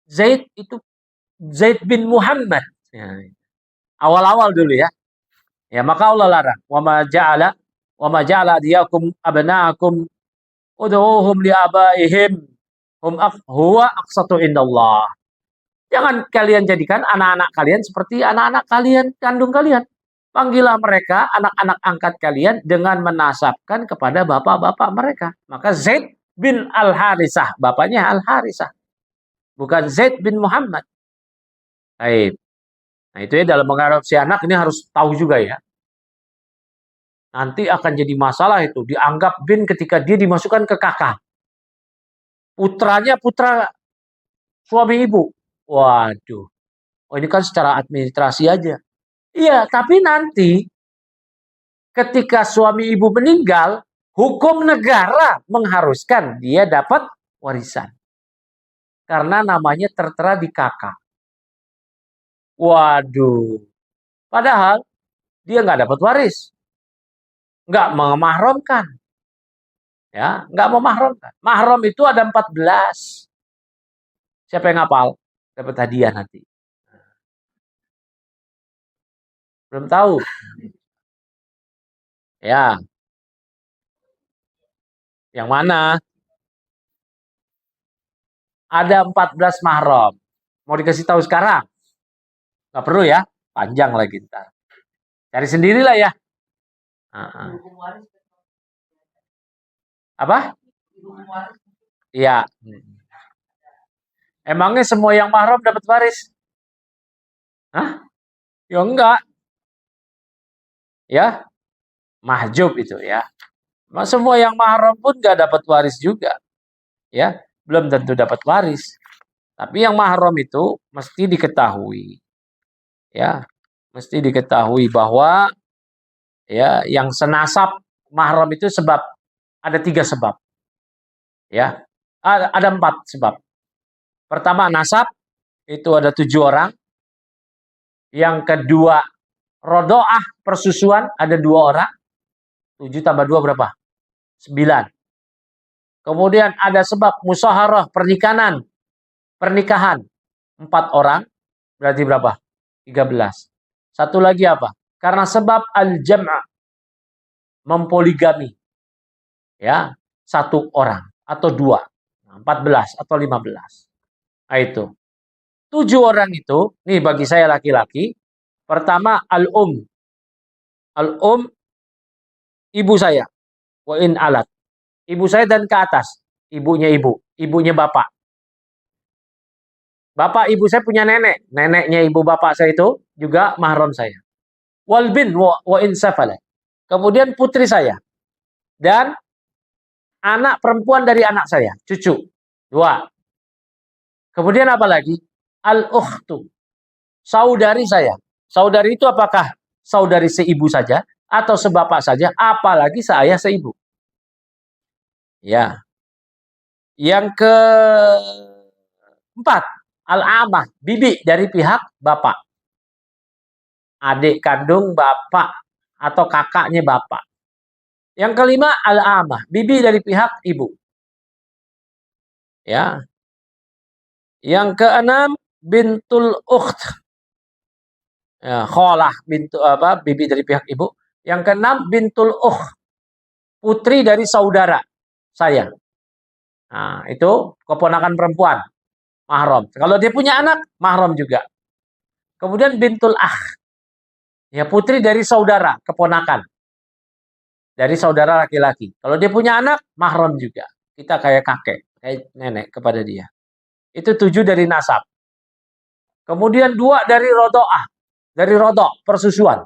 Zaid itu Zaid bin Muhammad. Ya, awal-awal dulu ya. Ya maka Allah larang. Wa ma ja'ala diyakum abna'akum ud'uhum li abaihim huwa aqsatu indallah. Jangan kalian jadikan anak-anak kalian seperti anak-anak kalian kandung kalian. Panggillah mereka anak-anak angkat kalian dengan menasabkan kepada bapak-bapak mereka. Maka Zaid bin Al-Harisah, bapaknya Al-Harisah. Bukan Zaid bin Muhammad. Baik. Nah itu ya dalam mengadopsi anak ini harus tahu juga ya. Nanti akan jadi masalah itu. Dianggap bin ketika dia dimasukkan ke kakak. Putranya putra suami ibu. Waduh. Oh ini kan secara administrasi aja. Iya, tapi nanti ketika suami ibu meninggal, hukum negara mengharuskan dia dapat warisan. Karena namanya tertera di kakak. Waduh. Padahal dia nggak dapat waris. Nggak memahramkan. Ya, nggak memahramkan. Mahram itu ada 14. Siapa yang ngapal? Dapat hadiah nanti. Belum tahu. Ya. Yang mana? Ada 14 mahram. Mau dikasih tahu sekarang? Nggak perlu ya. Panjang lagi ntar. Cari sendirilah ya. Apa? Iya. Emangnya semua yang mahram dapat waris? Hah? Ya enggak. Ya. Mahjub itu ya. Semua yang mahram pun nggak dapat waris juga. Ya. Belum tentu dapat waris. Tapi yang mahram itu mesti diketahui. Ya. Mesti diketahui bahwa ya yang senasab mahram itu sebab ada 3 sebab. Ya. Ada 4 sebab. Pertama nasab itu ada 7 orang. Yang kedua rodoah persusuan ada 2 orang. 7 tambah 2 berapa? 9. Kemudian ada sebab musaharah pernikahan 4 orang. Berarti berapa? 13. Satu lagi apa? Karena sebab al-jam'a mempoligami. Ya, 1 orang atau 2. 14 atau 15. Nah itu. 7 orang itu, nih bagi saya laki-laki, pertama al-um. Al-um ibu saya. Wa in alat. Ibu saya dan ke atas. Ibunya bapak. Bapak ibu saya punya nenek. Neneknya ibu bapak saya itu juga mahram saya. Wal bin wa in safala. Kemudian putri saya. Dan anak perempuan dari anak saya. Cucu. 2. Kemudian apa lagi? Al-ukhtu. Saudari saya. Saudari itu apakah saudari seibu saja? Atau sebapak saja? Apalagi seayah seibu. Ya. Yang keempat. Al-amah. Bibi dari pihak bapak. Adik kandung bapak. Atau kakaknya bapak. Yang kelima al-amah. Bibi dari pihak ibu. Ya. Yang keenam bintul ukht. Ya, kholah bibi dari pihak ibu. Yang keenam bintul ukht. Putri dari saudara saya. Nah, itu keponakan perempuan. Mahram. Kalau dia punya anak, mahram juga. Kemudian bintul akh. Ya, putri dari saudara, keponakan. dari saudara laki-laki. Kalau dia punya anak, mahram juga. Kita kayak kakek, kayak nenek kepada dia. Itu 7 dari nasab. Kemudian 2 dari rodoah, dari rodok, persusuan.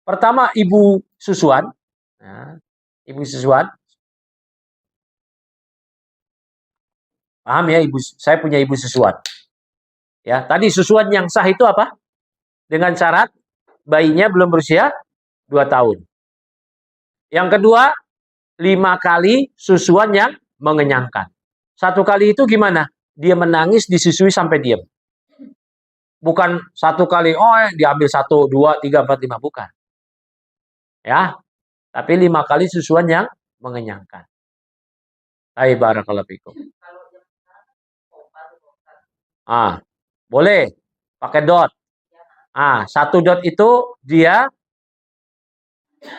Pertama, ibu susuan. Nah, ibu susuan. Paham ya, saya punya ibu susuan. Ya, tadi susuan yang sah itu apa? Dengan syarat bayinya belum berusia 2 tahun. Yang kedua, 5 kali susuan yang mengenyangkan. 1 kali itu gimana? Dia menangis disusui sampai diam. Bukan 1 kali, diambil 1, 2, 3, 4, 5. Bukan. Ya, tapi 5 kali susuan yang mengenyangkan. Hai barakallahu fikum. Boleh pakai dot. 1 dot itu dia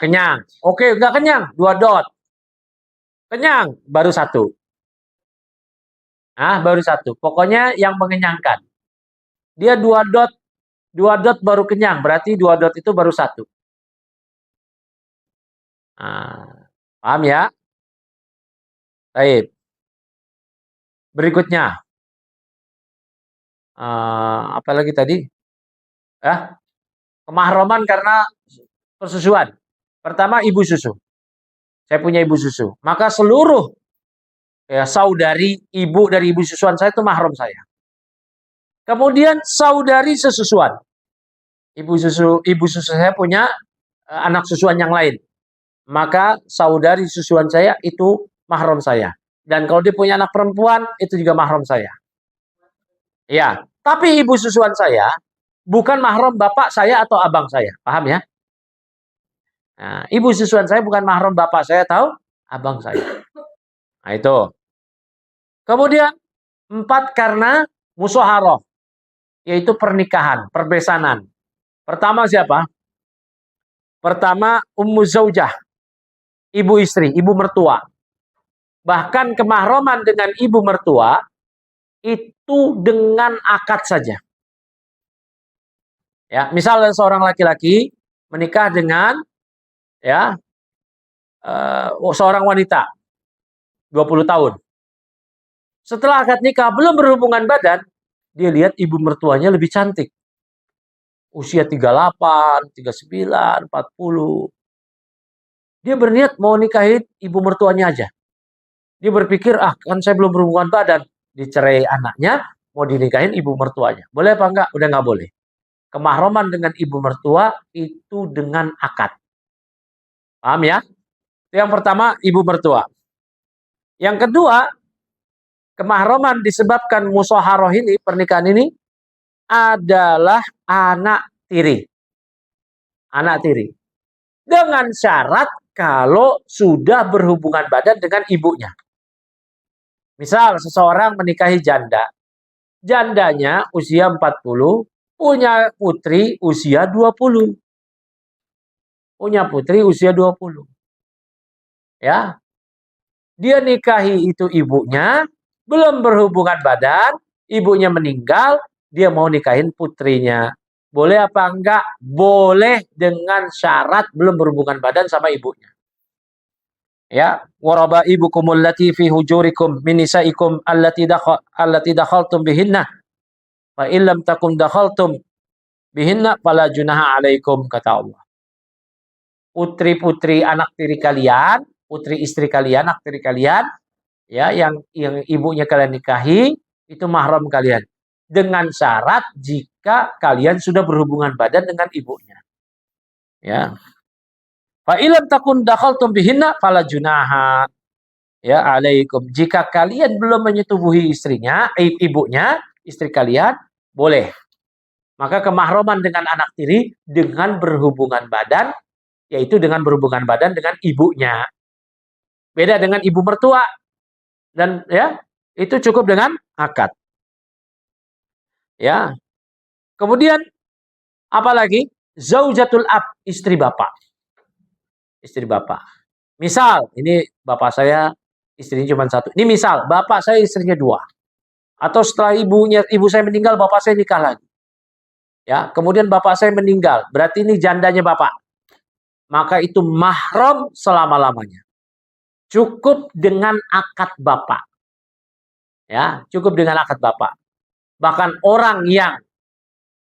kenyang. Oke, enggak kenyang, 2 dot. Kenyang, baru 1. Baru 1. Pokoknya yang mengenyangkan. Dia 2 dot baru kenyang, berarti 2 dot itu baru 1. Paham ya? Baik. Berikutnya. Apa lagi tadi? Kemahroman karena persusuan. Pertama, ibu susu. Saya punya ibu susu. Maka seluruh saudari ibu dari ibu susuan saya itu mahram saya. Kemudian saudari sesusuan. Ibu susu saya punya anak susuan yang lain. Maka saudari susuan saya itu mahram saya. Dan kalau dia punya anak perempuan, itu juga mahram saya. Ya, tapi ibu susuan saya bukan mahram bapak saya atau abang saya. Paham ya? Nah, ibu susuan saya bukan mahram bapak saya atau abang saya. Nah, itu. Kemudian 4 karena musyawarah, yaitu pernikahan, perbesanan. Pertama siapa? Pertama ummu zaujah, ibu istri, ibu mertua. Bahkan kemahroman dengan ibu mertua itu dengan akad saja. Ya, misalnya seorang laki-laki menikah dengan seorang wanita 20 tahun. Setelah akad nikah belum berhubungan badan, dia lihat ibu mertuanya lebih cantik. Usia 38, 39, 40. Dia berniat mau nikahin ibu mertuanya aja. Dia berpikir, kan saya belum berhubungan badan. Dicerai anaknya, mau dinikahin ibu mertuanya. Boleh apa enggak? Udah enggak boleh. Kemahroman dengan ibu mertua itu dengan akad. Paham ya? Yang pertama, ibu mertua. Yang kedua, kemahroman disebabkan musyawarah ini, pernikahan ini, adalah anak tiri. Anak tiri. Dengan syarat kalau sudah berhubungan badan dengan ibunya. Misal seseorang menikahi janda. Jandanya usia 40, punya putri usia 20. Punya putri usia 20. Ya. Dia nikahi itu ibunya, belum berhubungan badan, ibunya meninggal, dia mau nikahin putrinya. Boleh apa enggak? Boleh dengan syarat belum berhubungan badan sama ibunya. Ya, waraba ibukum allati fi hujurikum min nisaikum allati dakhaltum bihinna. Fa illam takum dakhaltum bihinna fala junaha alaikum, kata Allah. Putri-putri anak tiri kalian, putri istri kalian, anak tiri kalian, ya, yang ibunya kalian nikahi itu mahram kalian. Dengan syarat jika kalian sudah berhubungan badan dengan ibunya. Ya. Fa ilam takun dakhaltum bihinna fala junaha ya alaikum. Jika kalian belum menyetubuhi istrinya, ibunya, istri kalian, boleh. Maka kemahroman dengan anak tiri dengan berhubungan badan, yaitu dengan berhubungan badan dengan ibunya. Beda dengan ibu mertua. Dan ya, itu cukup dengan akad. Ya. Kemudian apalagi zaujatul ab, istri bapak. Istri bapak. Misal, ini bapak saya istrinya cuma 1. Ini misal, bapak saya istrinya 2. Atau setelah ibu saya meninggal, bapak saya nikah lagi. Ya, kemudian bapak saya meninggal, berarti ini jandanya bapak. maka itu mahram selama-lamanya. Cukup dengan akad bapak. Ya, cukup dengan akad bapak. Bahkan orang yang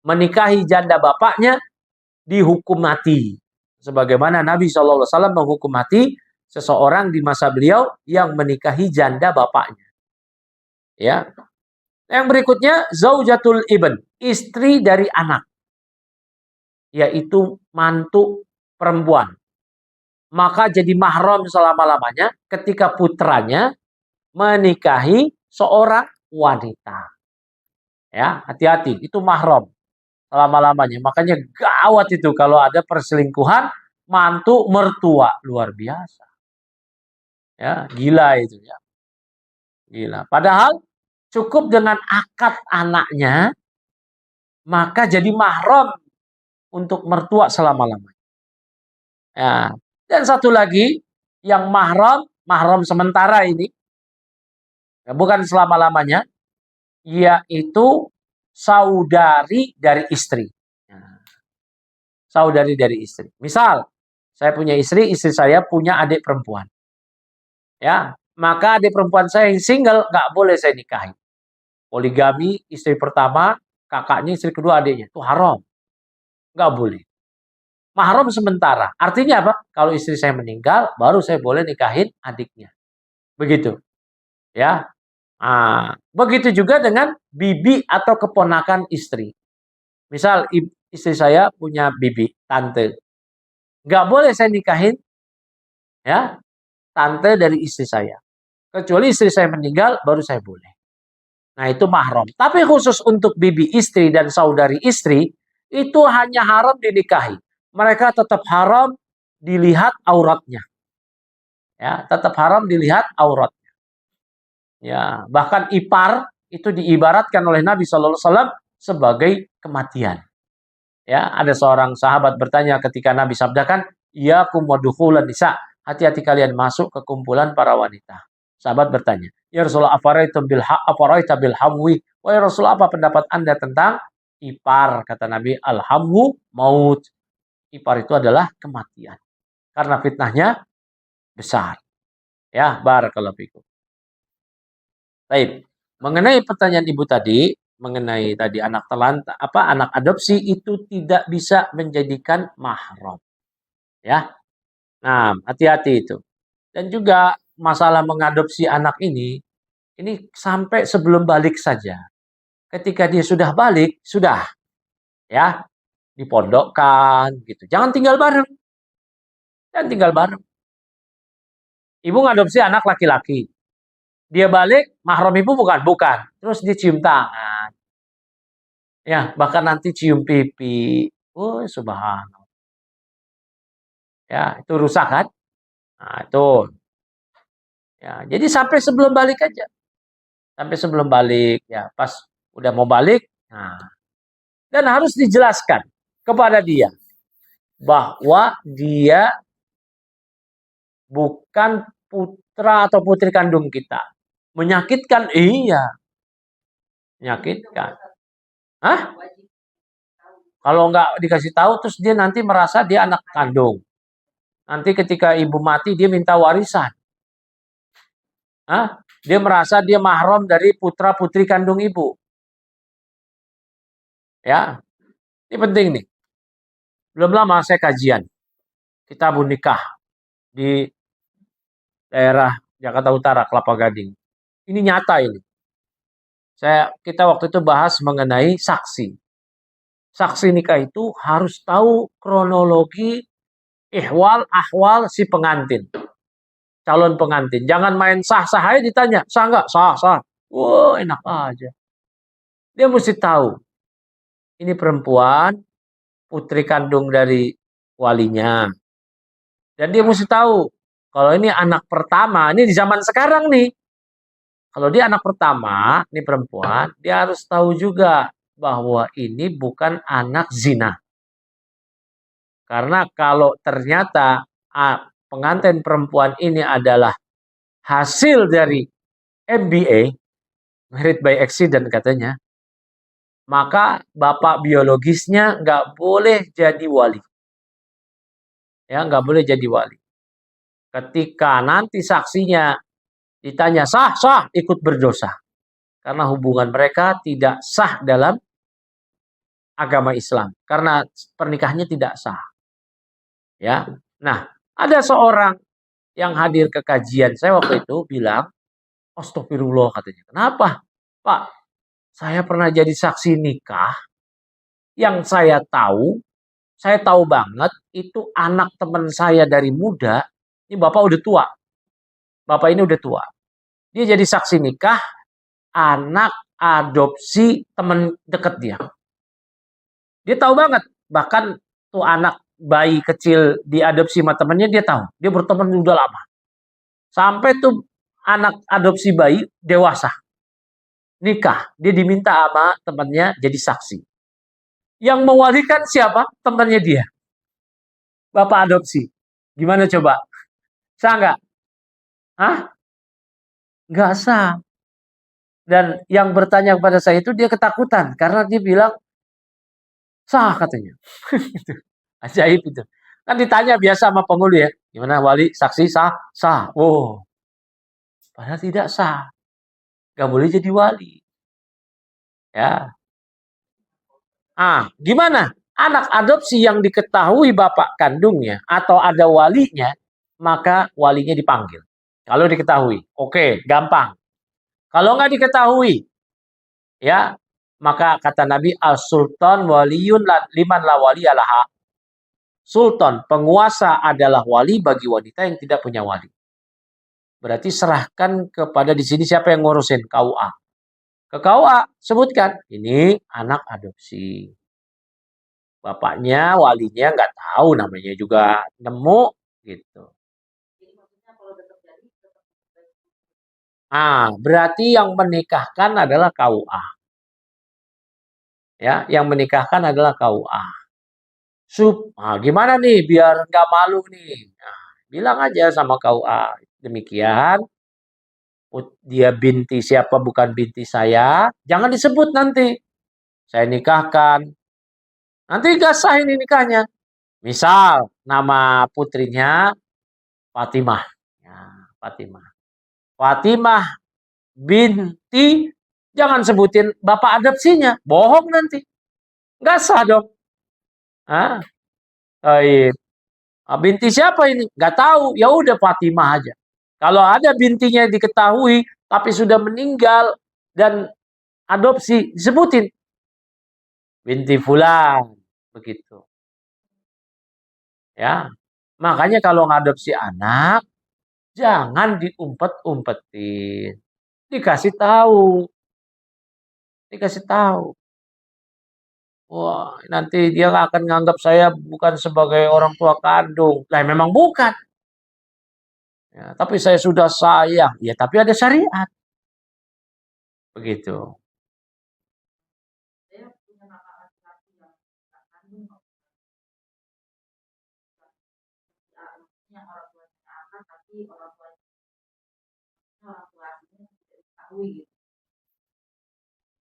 menikahi janda bapaknya dihukum mati. Sebagaimana Nabi SAW menghukum mati seseorang di masa beliau yang menikahi janda bapaknya. Ya. Yang berikutnya zaujatul ibn, istri dari anak. Yaitu mantu perempuan. Maka jadi mahram selama-lamanya ketika putranya menikahi seorang wanita. Ya, hati-hati, itu mahram selama-lamanya. Makanya gawat itu kalau ada perselingkuhan mantu mertua, luar biasa. Ya, gila itu ya. Gila. Padahal cukup dengan akad anaknya maka jadi mahram untuk mertua selama-lamanya. Ya. Dan satu lagi yang mahram sementara ini, ya, bukan selama-lamanya, yaitu saudari dari istri. Ya. Saudari dari istri. Misal, saya punya istri saya punya adik perempuan. Ya, maka adik perempuan saya yang single nggak boleh saya nikahi. Poligami, istri pertama, kakaknya, istri kedua, adiknya. Itu haram. Nggak boleh. Mahram sementara. Artinya apa? Kalau istri saya meninggal, baru saya boleh nikahin adiknya. Begitu. Ya. Nah, begitu juga dengan bibi atau keponakan istri. Misal istri saya punya bibi, tante. Nggak boleh saya nikahin ya tante dari istri saya. Kecuali istri saya meninggal, baru saya boleh. Nah, itu mahram. Tapi khusus untuk bibi istri dan saudari istri, itu hanya haram dinikahi. Mereka tetap haram dilihat auratnya. Ya, tetap haram dilihat auratnya. Ya, bahkan ipar itu diibaratkan oleh Nabi SAW sebagai kematian. Ya, ada seorang sahabat bertanya ketika Nabi sabdakan, "Iyakum wadukhulan nisa." Hati-hati kalian masuk ke kumpulan para wanita. Sahabat bertanya, "Ya Rasulullah, afaraita bil hamwi?" Wahai Rasulullah, apa pendapat Anda tentang ipar? Kata Nabi, "Al-hamwu maut." Ipar itu adalah kematian. Karena fitnahnya besar. Ya, barakallahu fikum. Baik. Mengenai pertanyaan Ibu tadi, mengenai tadi anak telantar, anak adopsi itu tidak bisa menjadikan mahram. Ya. Nah, hati-hati itu. Dan juga masalah mengadopsi anak ini sampai sebelum balik saja. Ketika dia sudah balik, sudah ya, dipondokkan gitu. Jangan tinggal bareng. Jangan tinggal bareng. Ibu ngadopsi anak laki-laki. Dia balik, mahram ibu bukan? Bukan. Terus dicium tangan. Ya, bahkan nanti cium pipi. Oh, subhanallah. Ya, itu rusak kan? Nah, itu. Ya, jadi sampai sebelum balik aja. Sampai sebelum balik ya, pas udah mau balik. Nah, dan harus dijelaskan kepada dia bahwa dia bukan putra atau putri kandung kita. Menyakitkan, iya. Menyakitkan. Hah? Kalau nggak dikasih tahu, terus dia nanti merasa dia anak kandung. Nanti ketika ibu mati, dia minta warisan. Hah? Dia merasa dia mahram dari putra putri kandung ibu. Ya, ini penting nih. Belum lama saya kajian. Kita nikah di daerah Jakarta Utara, Kelapa Gading. Ini nyata ini. Kita waktu itu bahas mengenai saksi. Saksi nikah itu harus tahu kronologi ahwal si pengantin. Calon pengantin. Jangan main sah-sah aja ditanya. Sah nggak? Sah, sah. Wah, enak aja. Dia mesti tahu. Ini perempuan, putri kandung dari walinya. Dan dia mesti tahu. Kalau ini anak pertama, ini di zaman sekarang nih. Kalau dia anak pertama, ini perempuan, dia harus tahu juga bahwa ini bukan anak zina. Karena kalau ternyata pengantin perempuan ini adalah hasil dari MBA, married by accident katanya, maka bapak biologisnya nggak boleh jadi wali. Ya, nggak boleh jadi wali. Ketika nanti saksinya ditanya sah, sah, ikut berdosa. Karena hubungan mereka tidak sah dalam agama Islam. Karena pernikahannya tidak sah. Ya, nah ada seorang yang hadir ke kajian saya waktu itu bilang, astagfirullah katanya. Kenapa? Pak, saya pernah jadi saksi nikah yang saya tahu banget itu anak teman saya dari muda, ini bapak udah tua, bapak ini udah tua. Dia jadi saksi nikah anak adopsi teman deket dia. Dia tahu banget, bahkan tuh anak bayi kecil diadopsi sama temennya dia tahu. Dia berteman udah lama. Sampai tuh anak adopsi bayi dewasa, nikah. Dia diminta sama temannya jadi saksi. Yang mewalikan siapa? Temannya dia. Bapak adopsi. Gimana coba? Sah nggak? Hah? Nggak sah. Dan yang bertanya kepada saya itu dia ketakutan. Karena dia bilang, sah katanya. Ajaib itu. Kan ditanya biasa sama penghulu ya. Gimana wali, saksi sah? Sah. Oh, padahal tidak sah. Nggak boleh jadi wali. Ya. Gimana? Anak adopsi yang diketahui bapak kandungnya atau ada walinya, maka walinya dipanggil. Kalau diketahui, oke, gampang. Kalau nggak diketahui, ya, maka kata Nabi, as-sultan waliyun liman la wali alaha. Sultan, penguasa adalah wali bagi wanita yang tidak punya wali. Berarti serahkan kepada di sini siapa yang ngurusin KUA. Ke KUA sebutkan, ini anak adopsi. Bapaknya, walinya nggak tahu, namanya juga nemu gitu. Berarti yang menikahkan adalah KUA. Ya, yang menikahkan adalah KUA. Gimana nih biar nggak malu nih? Nah, bilang aja sama KUA. Demikian, dia binti siapa bukan binti saya, jangan disebut nanti. Saya nikahkan. Nanti gak sah ini nikahnya. Misal nama putrinya Fatimah. Ya, Fatimah. Fatimah binti, jangan sebutin bapak adopsinya. Bohong nanti. Gak sah dong. Ah, baik. Binti siapa ini? Gak tahu. Ya udah Fatimah aja. Kalau ada bintinya diketahui tapi sudah meninggal dan adopsi, disebutin binti fulan begitu. Ya. Makanya kalau ngadopsi anak jangan diumpet-umpetin. Dikasih tahu, dikasih tahu. Wah, nanti dia akan nganggap saya bukan sebagai orang tua kandung. Lah memang bukan. Ya, tapi saya sudah sayang. Ya, tapi ada syariat. Begitu.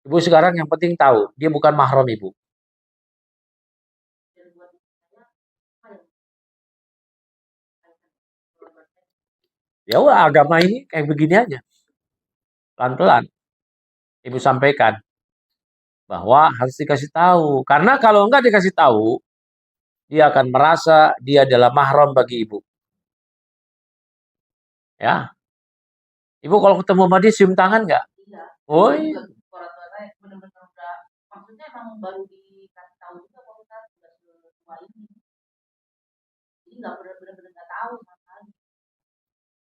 Ibu sekarang yang penting tahu, dia bukan mahram ibu. Ya udah agama ini kayak begini aja. Pelan-pelan. Ibu sampaikan bahwa harus dikasih tahu. Karena kalau enggak dikasih tahu, dia akan merasa dia adalah mahram bagi ibu. Ya, ibu kalau ketemu sama dia cium tangan nggak? Iya. Oh iya. Maksudnya emang baru dikasih tahu juga kalau kita sudah tua ini. Jadi nggak benar-benar nggak tahu sama.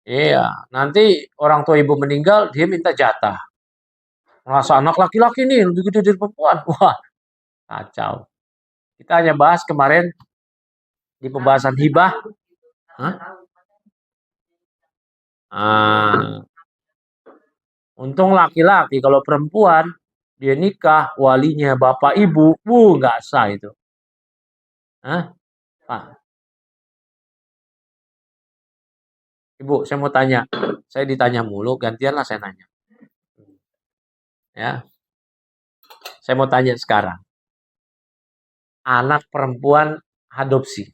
Iya, nanti orang tua ibu meninggal, dia minta jatah. Merasa anak laki-laki nih lebih gede dari perempuan. Wah, kacau. Kita hanya bahas kemarin di pembahasan hibah. Hah? Untung laki-laki, kalau perempuan dia nikah walinya bapak ibu, nggak sah itu. Hah? Pak, ibu, saya mau tanya. Saya ditanya mulu, gantianlah saya nanya. Ya, saya mau tanya sekarang. Anak perempuan adopsi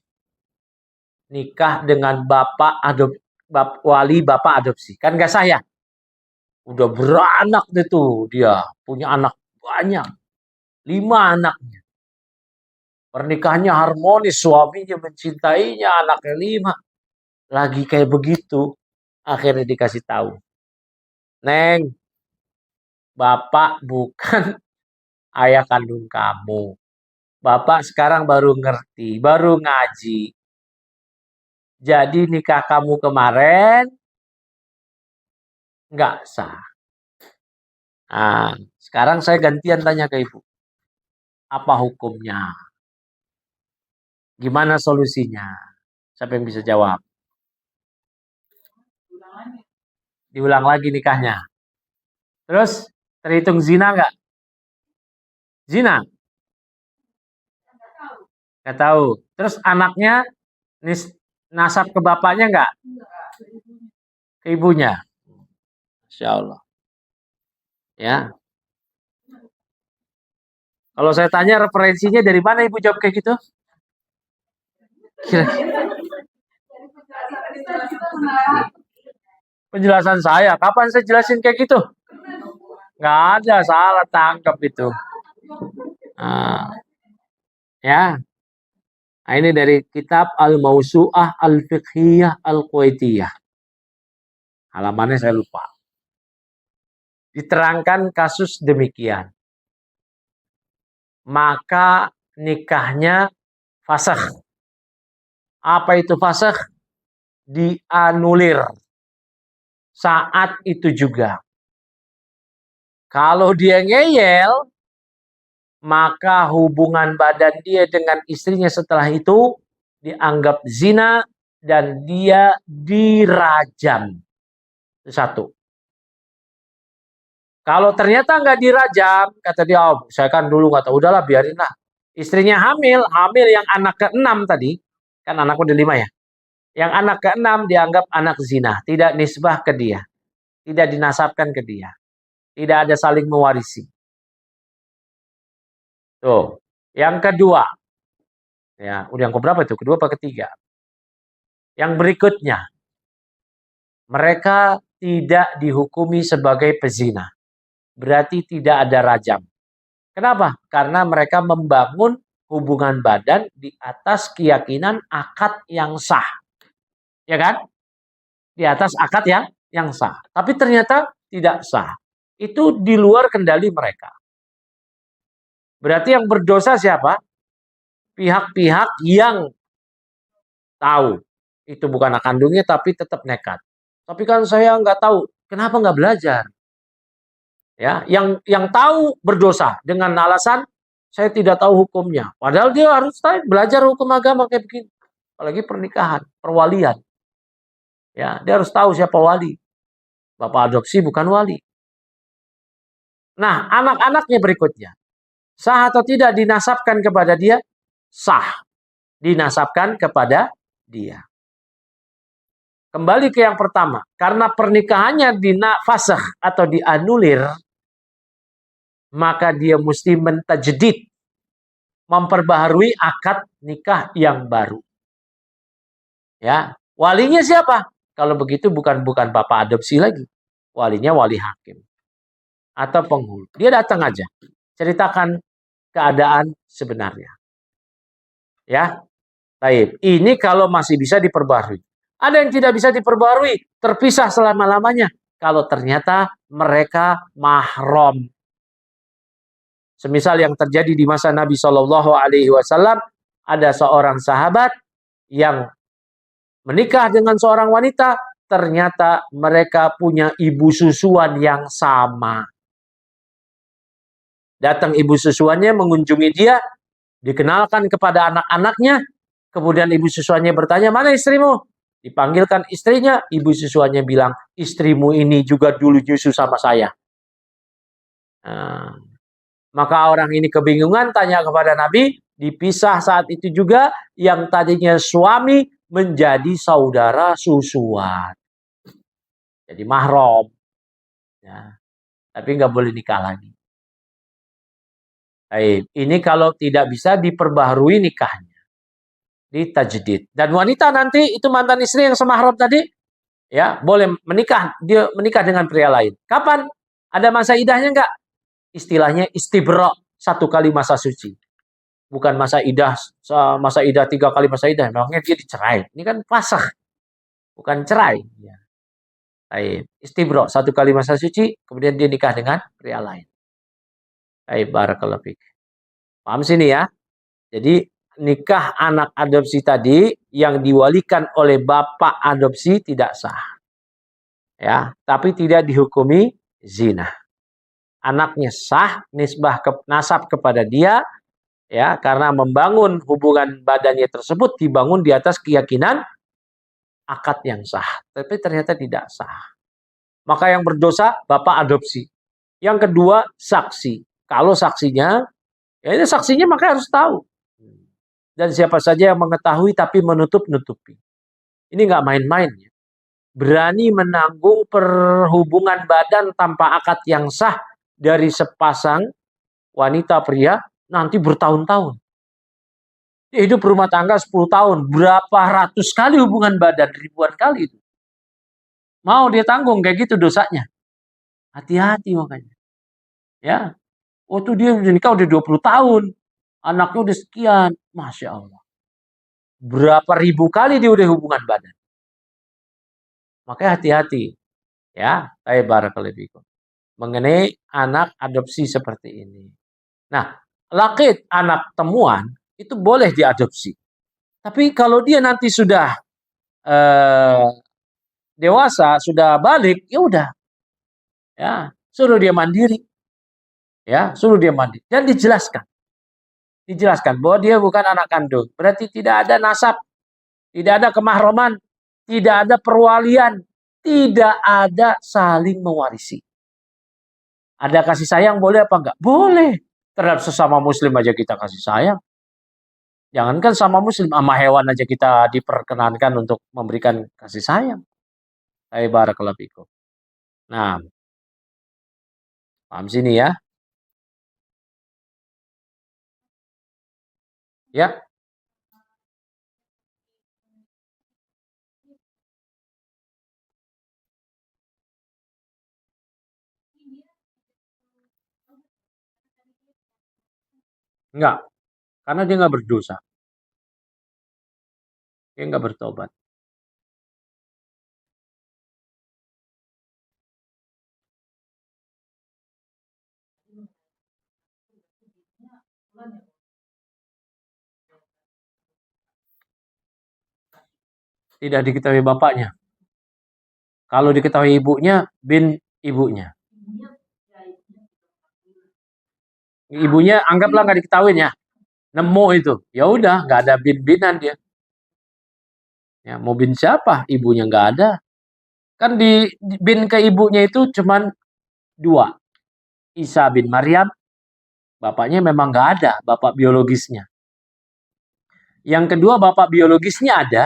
nikah dengan wali bapak adopsi. Kan gak sah ya? Udah beranak itu dia, punya anak banyak, 5 anaknya. Pernikahannya harmonis, suaminya mencintainya, anaknya 5. Lagi kayak begitu, akhirnya dikasih tahu. Neng, bapak bukan ayah kandung kamu. Bapak sekarang baru ngerti, baru ngaji. Jadi nikah kamu kemarin nggak sah. Nah, sekarang saya gantian tanya ke ibu. Apa hukumnya? Gimana solusinya? Siapa yang bisa jawab? Diulang lagi nikahnya. Terus terhitung zina nggak? Zina? Nggak tahu. Terus anaknya nasab ke bapaknya nggak? Ke ibunya? Insya Allah. Ya. Kalau saya tanya referensinya dari mana ibu jawab kayak gitu? Kira penjelasan saya. Kapan saya jelasin kayak gitu? Nggak ada, salah tangkap itu. Nah, ya. Nah, ini dari kitab Al-Mausu'ah Al-Fiqhiyah Al-Kuwaitiyah. Halamannya saya lupa. Diterangkan kasus demikian. Maka nikahnya fasakh. Apa itu fasakh? Dianulir. Saat itu juga. Kalau dia ngeyel, maka hubungan badan dia dengan istrinya setelah itu dianggap zina dan dia dirajam. Itu satu. Kalau ternyata nggak dirajam, kata dia, oh, saya kan dulu nggak tahu, udahlah biarin lah. Istrinya hamil yang anak ke-6 tadi, kan anak udah 5 ya. Yang anak ke-6 dianggap anak zina, tidak nisbah ke dia, tidak dinasabkan ke dia, tidak ada saling mewarisi. Tuh, yang kedua, ya, udah yang keberapa itu? Kedua apa ketiga? Yang berikutnya, mereka tidak dihukumi sebagai pezina, berarti tidak ada rajam. Kenapa? Karena mereka membangun hubungan badan di atas keyakinan akad yang sah. Ya kan? Di atas akad yang sah. Tapi ternyata tidak sah. Itu di luar kendali mereka. Berarti yang berdosa siapa? Pihak-pihak yang tahu itu bukan anak kandungnya tapi tetap nekat. Tapi kan saya nggak tahu. Kenapa nggak belajar? Ya, yang tahu berdosa dengan alasan saya tidak tahu hukumnya. Padahal dia harus belajar hukum agama kayak begini. Apalagi pernikahan, perwalian. Ya, dia harus tahu siapa wali. Bapak adopsi bukan wali. Nah, anak-anaknya berikutnya. Sah atau tidak dinasabkan kepada dia? Sah. Dinasabkan kepada dia. Kembali ke yang pertama. Karena pernikahannya dinafasah atau dianulir, maka dia mesti mentajdid, memperbaharui akad nikah yang baru. Ya, walinya siapa? Kalau begitu bukan bapak adopsi lagi. Walinya wali hakim atau penghulu. Dia datang aja, ceritakan keadaan sebenarnya. Ya, baik. Ini kalau masih bisa diperbarui. Ada yang tidak bisa diperbarui, terpisah selama-lamanya. Kalau ternyata mereka mahram. Semisal yang terjadi di masa Nabi Shallallahu Alaihi Wasallam, ada seorang sahabat yang menikah dengan seorang wanita, ternyata mereka punya ibu susuan yang sama. Datang ibu susuannya mengunjungi dia, dikenalkan kepada anak-anaknya, kemudian ibu susuannya bertanya, mana istrimu? Dipanggilkan istrinya, ibu susuannya bilang, istrimu ini juga dulu nyusu sama saya. Nah, maka orang ini kebingungan, tanya kepada Nabi, dipisah saat itu juga, yang tadinya suami menjadi saudara susuan. Jadi mahram. Ya. Tapi nggak boleh nikah lagi. Baik. Ini kalau tidak bisa diperbaharui nikahnya. ditajdid. Dan wanita nanti itu mantan istri yang semahram tadi, ya boleh menikah, dia menikah dengan pria lain. Kapan? Ada masa idahnya enggak? Istilahnya istibra, 1 kali masa suci. Bukan masa idah 3 kali masa idah. Memangnya dia dicerai. Ini kan fasakh, bukan cerai. Ya. Istibra, 1 kali masa suci, kemudian dia nikah dengan pria lain. Barakallahu fiik. Paham sini ya? Jadi nikah anak adopsi tadi yang diwalikan oleh bapak adopsi tidak sah. Ya, tapi tidak dihukumi zina. Anaknya sah nasab kepada dia, ya, karena membangun hubungan badannya tersebut dibangun di atas keyakinan akad yang sah, tapi ternyata tidak sah. Maka yang berdosa bapak adopsi. Yang kedua saksi. Kalau saksinya, ya ini saksinya maka harus tahu. Dan siapa saja yang mengetahui tapi menutup-nutupi. Ini nggak main-main ya. Berani menanggung perhubungan badan tanpa akad yang sah dari sepasang wanita pria nanti bertahun-tahun. Hidup rumah tangga 10 tahun, berapa ratus kali hubungan badan, ribuan kali itu. Mau dia tanggung kayak gitu dosanya. Hati-hati makanya. Ya. Oh tuh dia udah nikah udah 20 tahun. Anaknya udah sekian. Masya Allah. Berapa ribu kali dia udah hubungan badan. Makanya hati-hati. Ya. Barakallahu fikum. Mengenai anak adopsi seperti ini. Nah, lakit anak temuan itu boleh diadopsi. Tapi kalau dia nanti sudah dewasa, sudah balik, ya udah. Ya, suruh dia mandiri. Ya, suruh dia mandiri dan dijelaskan bahwa dia bukan anak kandung. Berarti tidak ada nasab, tidak ada kemahroman, tidak ada perwalian, tidak ada saling mewarisi. Ada kasih sayang boleh apa enggak? Boleh. Terhadap sesama muslim aja kita kasih sayang. Jangankan sama muslim, sama hewan aja kita diperkenankan untuk memberikan kasih sayang. Barakallahu fikum. Nah, paham sini ya? Ya, enggak. Karena dia enggak berdosa. Dia enggak bertobat. Tidak diketahui bapaknya. Kalau diketahui ibunya, bin ibunya. Ibunya anggaplah nggak diketahui ya. Nemu itu. Ya udah, nggak ada bin-binan dia. Ya, mau bin siapa? Ibunya nggak ada. Kan di bin ke ibunya itu cuman 2. Isa bin Maryam, bapaknya memang nggak ada, bapak biologisnya. Yang kedua, bapak biologisnya ada,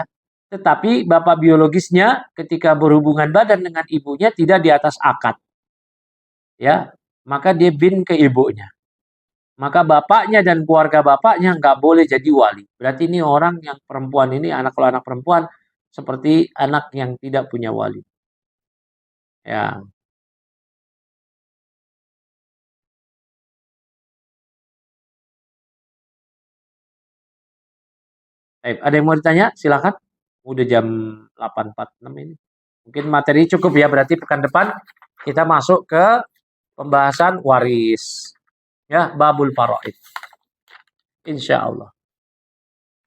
tetapi bapak biologisnya ketika berhubungan badan dengan ibunya tidak di atas akad. Ya, maka dia bin ke ibunya. Maka bapaknya dan keluarga bapaknya nggak boleh jadi wali. Berarti ini orang yang perempuan ini, kalau anak perempuan, seperti anak yang tidak punya wali. Ya. Ada yang mau ditanya? Silakan. Udah jam 8.46 ini. Mungkin materi cukup ya, berarti pekan depan kita masuk ke pembahasan waris. Ya, babul faraid. Insya Allah.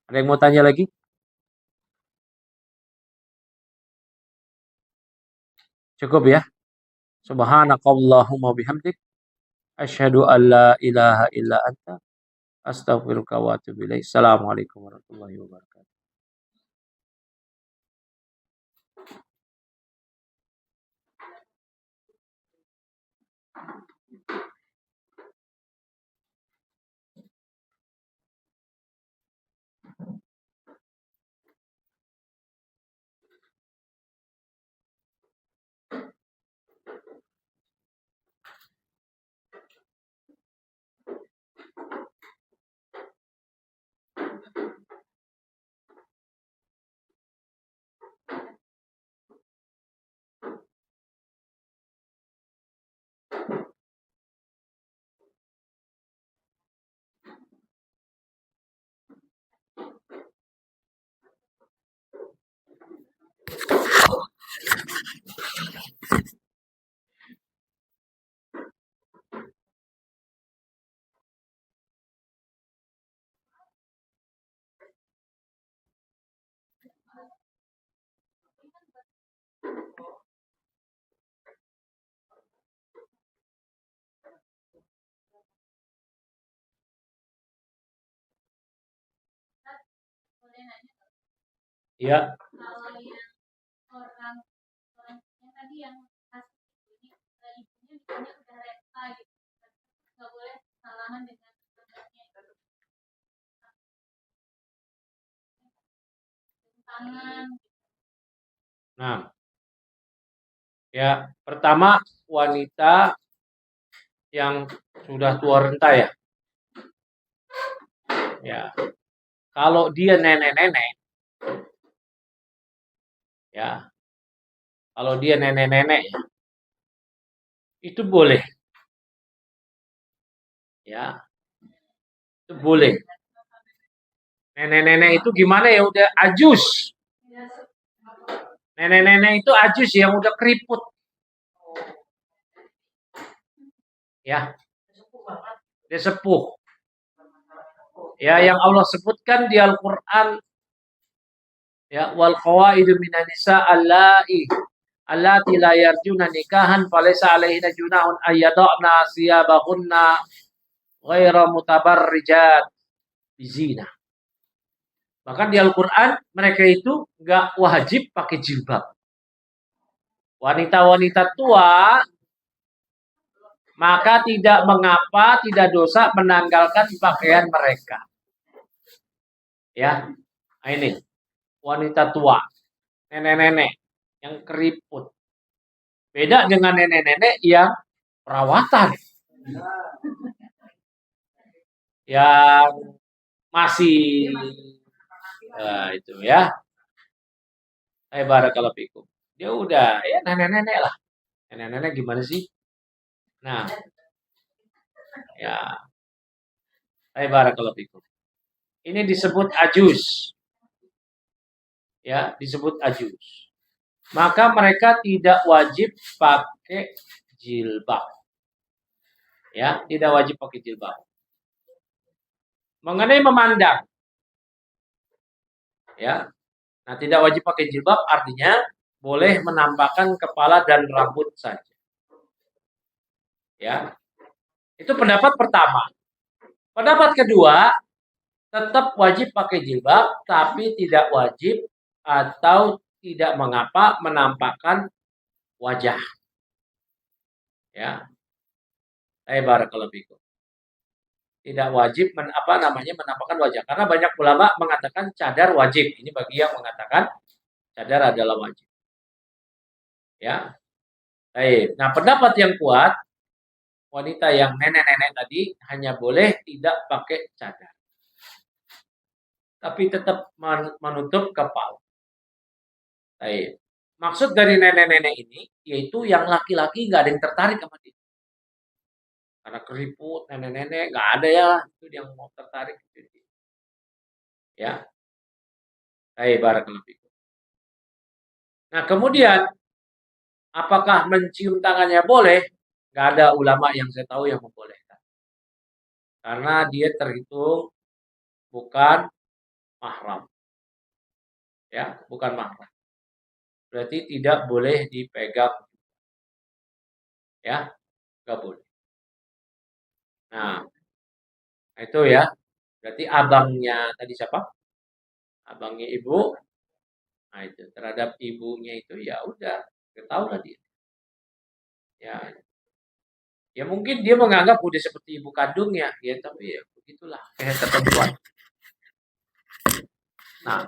Ada yang mau tanya lagi? Cukup ya. Subhanakallahumma bihamdik. Asyhadu an la ilaha illa anta. Astaghfiruka wa atubu ilaik. Assalamualaikum warahmatullahi wabarakatuh. Ya. Nah, ya, pertama wanita yang sudah tua renta ya. Ya, kalau dia nenek-nenek ya, kalau dia nenek-nenek ya, itu boleh ya, itu boleh. Nenek-nenek itu gimana ya udah ajus. Nenek-nenek itu ajus yang udah keriput ya, dia sepuh. Ya, yang Allah sebutkan di Al-Qur'an ya, wal qawaidu minan nisa allati la yarjuna nikahan falaysa alaihinna junahun ayyadna siyabahunna ghaira mutabarrijat bizina. Bahkan di Al-Qur'an mereka itu enggak wajib pakai jilbab. Wanita-wanita tua maka tidak mengapa, tidak dosa menanggalkan pakaian mereka. Ya, nah ini wanita tua, nenek-nenek yang keriput. Beda dengan nenek-nenek yang perawatan, yang masih itu ya. Barakallahu fikum. Dia udah ya nenek-nenek lah. Nenek-nenek gimana sih? Nah, ya. Barakallahu fikum. Ini disebut ajus. Ya, disebut ajus. Maka mereka tidak wajib pakai jilbab. Ya, tidak wajib pakai jilbab. Mengenai memandang. Ya. Nah, tidak wajib pakai jilbab artinya boleh menampakkan kepala dan rambut saja. Ya. Itu pendapat pertama. Pendapat kedua, tetap wajib pakai jilbab tapi tidak wajib atau tidak mengapa menampakkan wajah. Ya. Barakallahu fikum. Tidak wajib menampakkan wajah karena banyak ulama mengatakan cadar wajib. Ini bagi yang mengatakan cadar adalah wajib. Ya. Baik. Nah, pendapat yang kuat wanita yang nenek-nenek tadi hanya boleh tidak pakai cadar. Tapi tetap menutup kepala. Baik. Maksud dari nenek-nenek ini yaitu yang laki-laki nggak ada yang tertarik sama dia. Karena keriput, nenek-nenek nggak ada ya itu yang mau tertarik. Ya. Barakallahu fikum. Nah, kemudian apakah mencium tangannya boleh? Nggak ada ulama yang saya tahu yang membolehkan. Karena dia terhitung bukan mahram. Ya, bukan mahram. Berarti tidak boleh dipegang. Ya, nggak boleh. Nah, itu ya. Berarti abangnya tadi siapa? Abangnya ibu. Nah, itu terhadap ibunya itu ya udah, tahu lah dia. Ya, ya mungkin dia menganggap udah seperti ibu kandungnya, ya tapi ya begitulah ketentuan. Nah,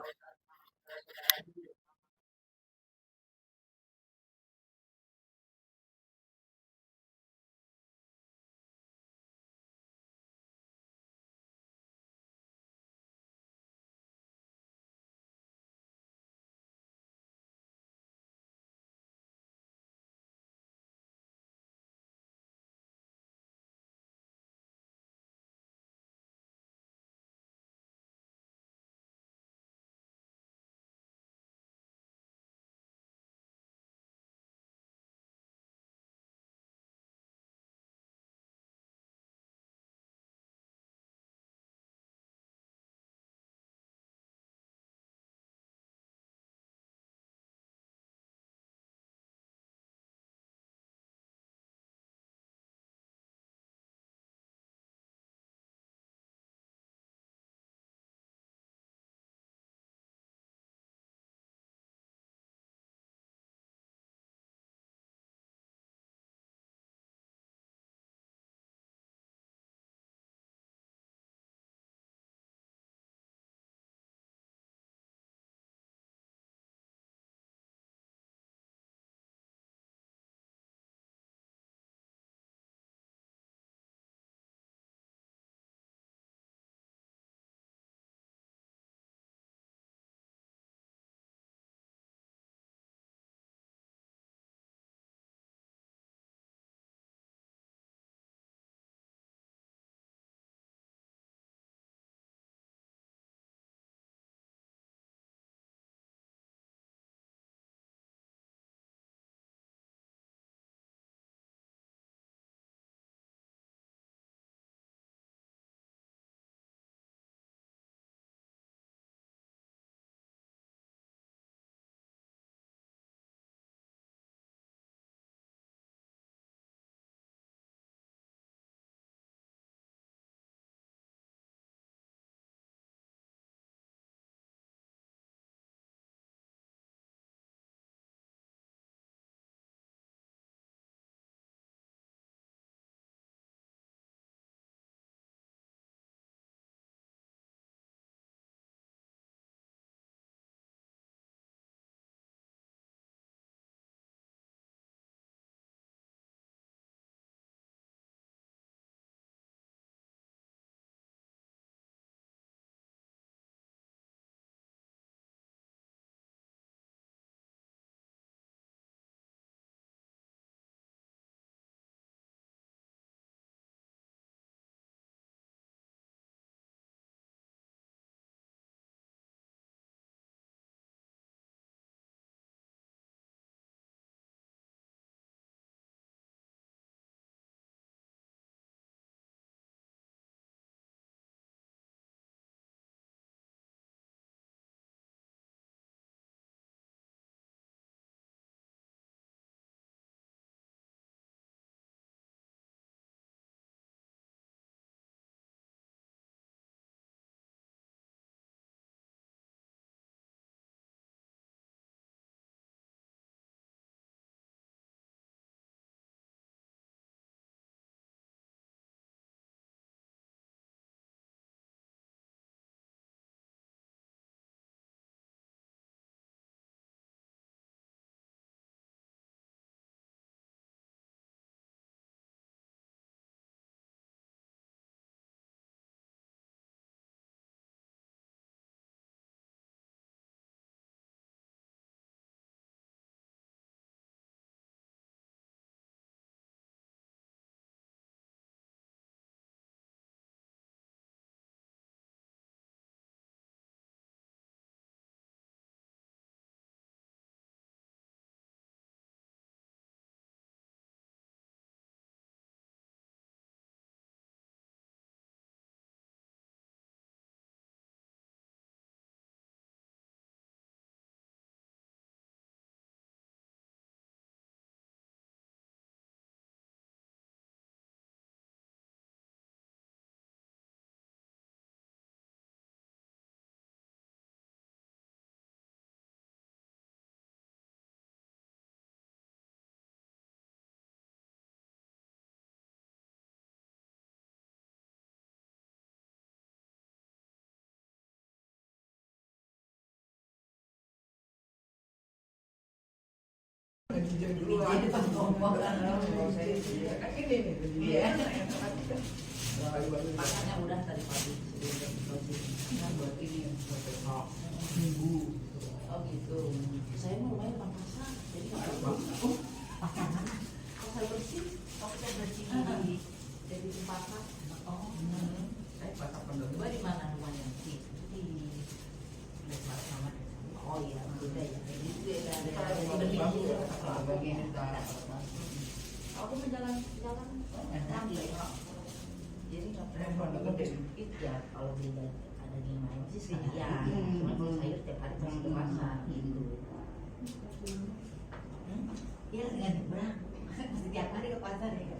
dulu aja pas ngomong kan ini nih iya makanya udah tadi pagi sebelum buat ini buat besok minggu oh gitu saya mau lumayan pampasan jadi nggak apa pasangan kalau saya bersih kalau saya bersih jadi pampasan oh saya pakai penduduk di mana rumahnya di desa sama oh iya udah ya jadi aku menjalan lagi jadi itu ya kalau beli ada yang lain sih sekalian cuma kalau sayur tiap hari pasti ke pasar gitu ya dengan nyebrang mesti tiap hari ke pasar ya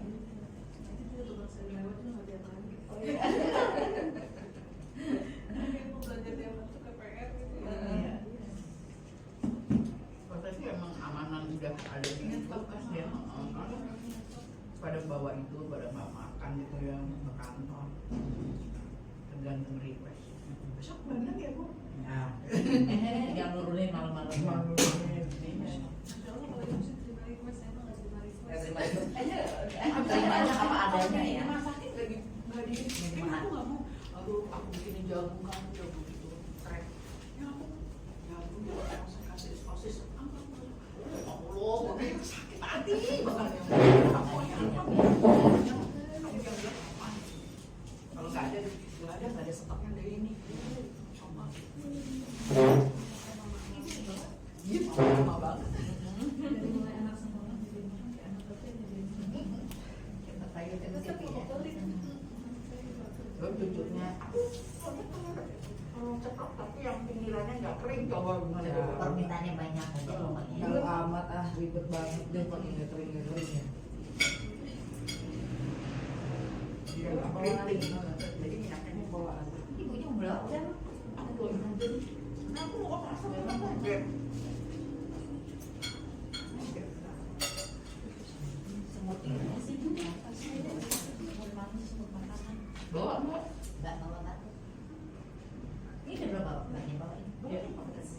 itu tukang sayur lewat itu nggak tiap hari oh iya aku belajar tiap hari ke PR gitu ya tapi emang amanan udah ada di kulkas ya pada bawa itu pada nggak makan gitu ya ke kantor tergantung request besok banyak ya bu nah yang nurunin malam-malam terima aja apa adanya ya masakin lagi nggak di aku nggak mau aduh aku bikinin jagung kan jagung gitu trek ya aku jagung ya saya kasih sosis Allah sakit hati banget kalau nggak ada stoknya dari ini coba gitu lama banget dari mulai anak sekolah jadi anak kita tanya cucunya cepat tapi yang pinggirannya nggak kering coba gimana permintaannya banyak aja kalau amat ribet banget deh kalau nggak kering ya dia nggak keriting jadi minyaknya bawaan ibunya berapa aku belum nanti aku mau pasang semut ini sih apa sih semut manis semut makanan bawa nggak bawa nggak ini udah berapa banyak bawa ini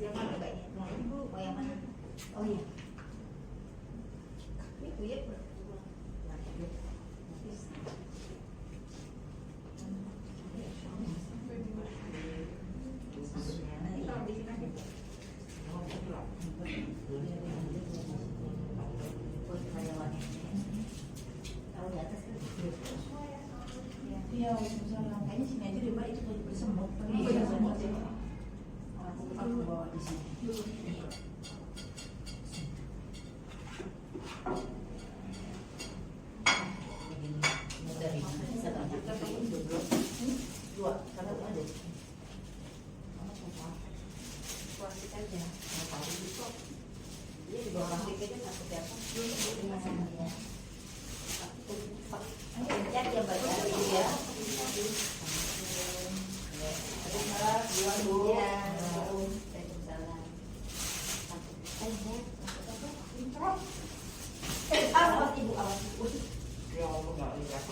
yang mana banyak nah ibu bawa yang mana oh iya ibu ya iya, kayaknya sini aja deh mbak itu bersemut. Iya, semut ya. Aku bawa di sini. Dari sebanyak dua, satu aja. Plastik aja, nggak tahu gitu. Dia di bawah plastik aja satu berapa? Ya. Cek ya mbak ya. Awas ibu, awas ibu. Ya Allah nggak lihat.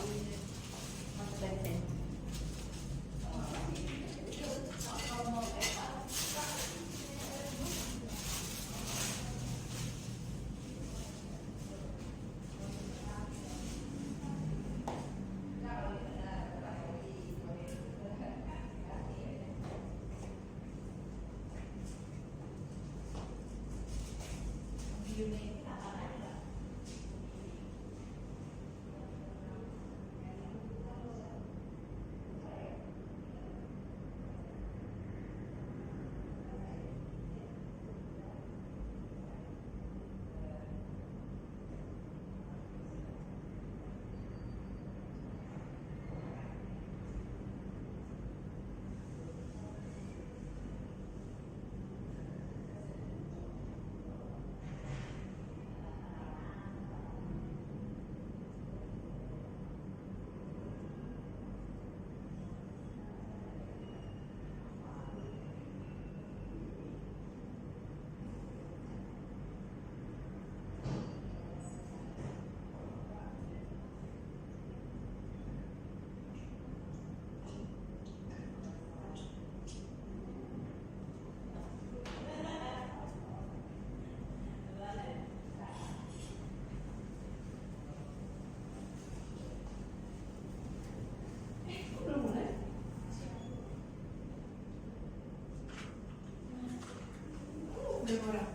Macam orang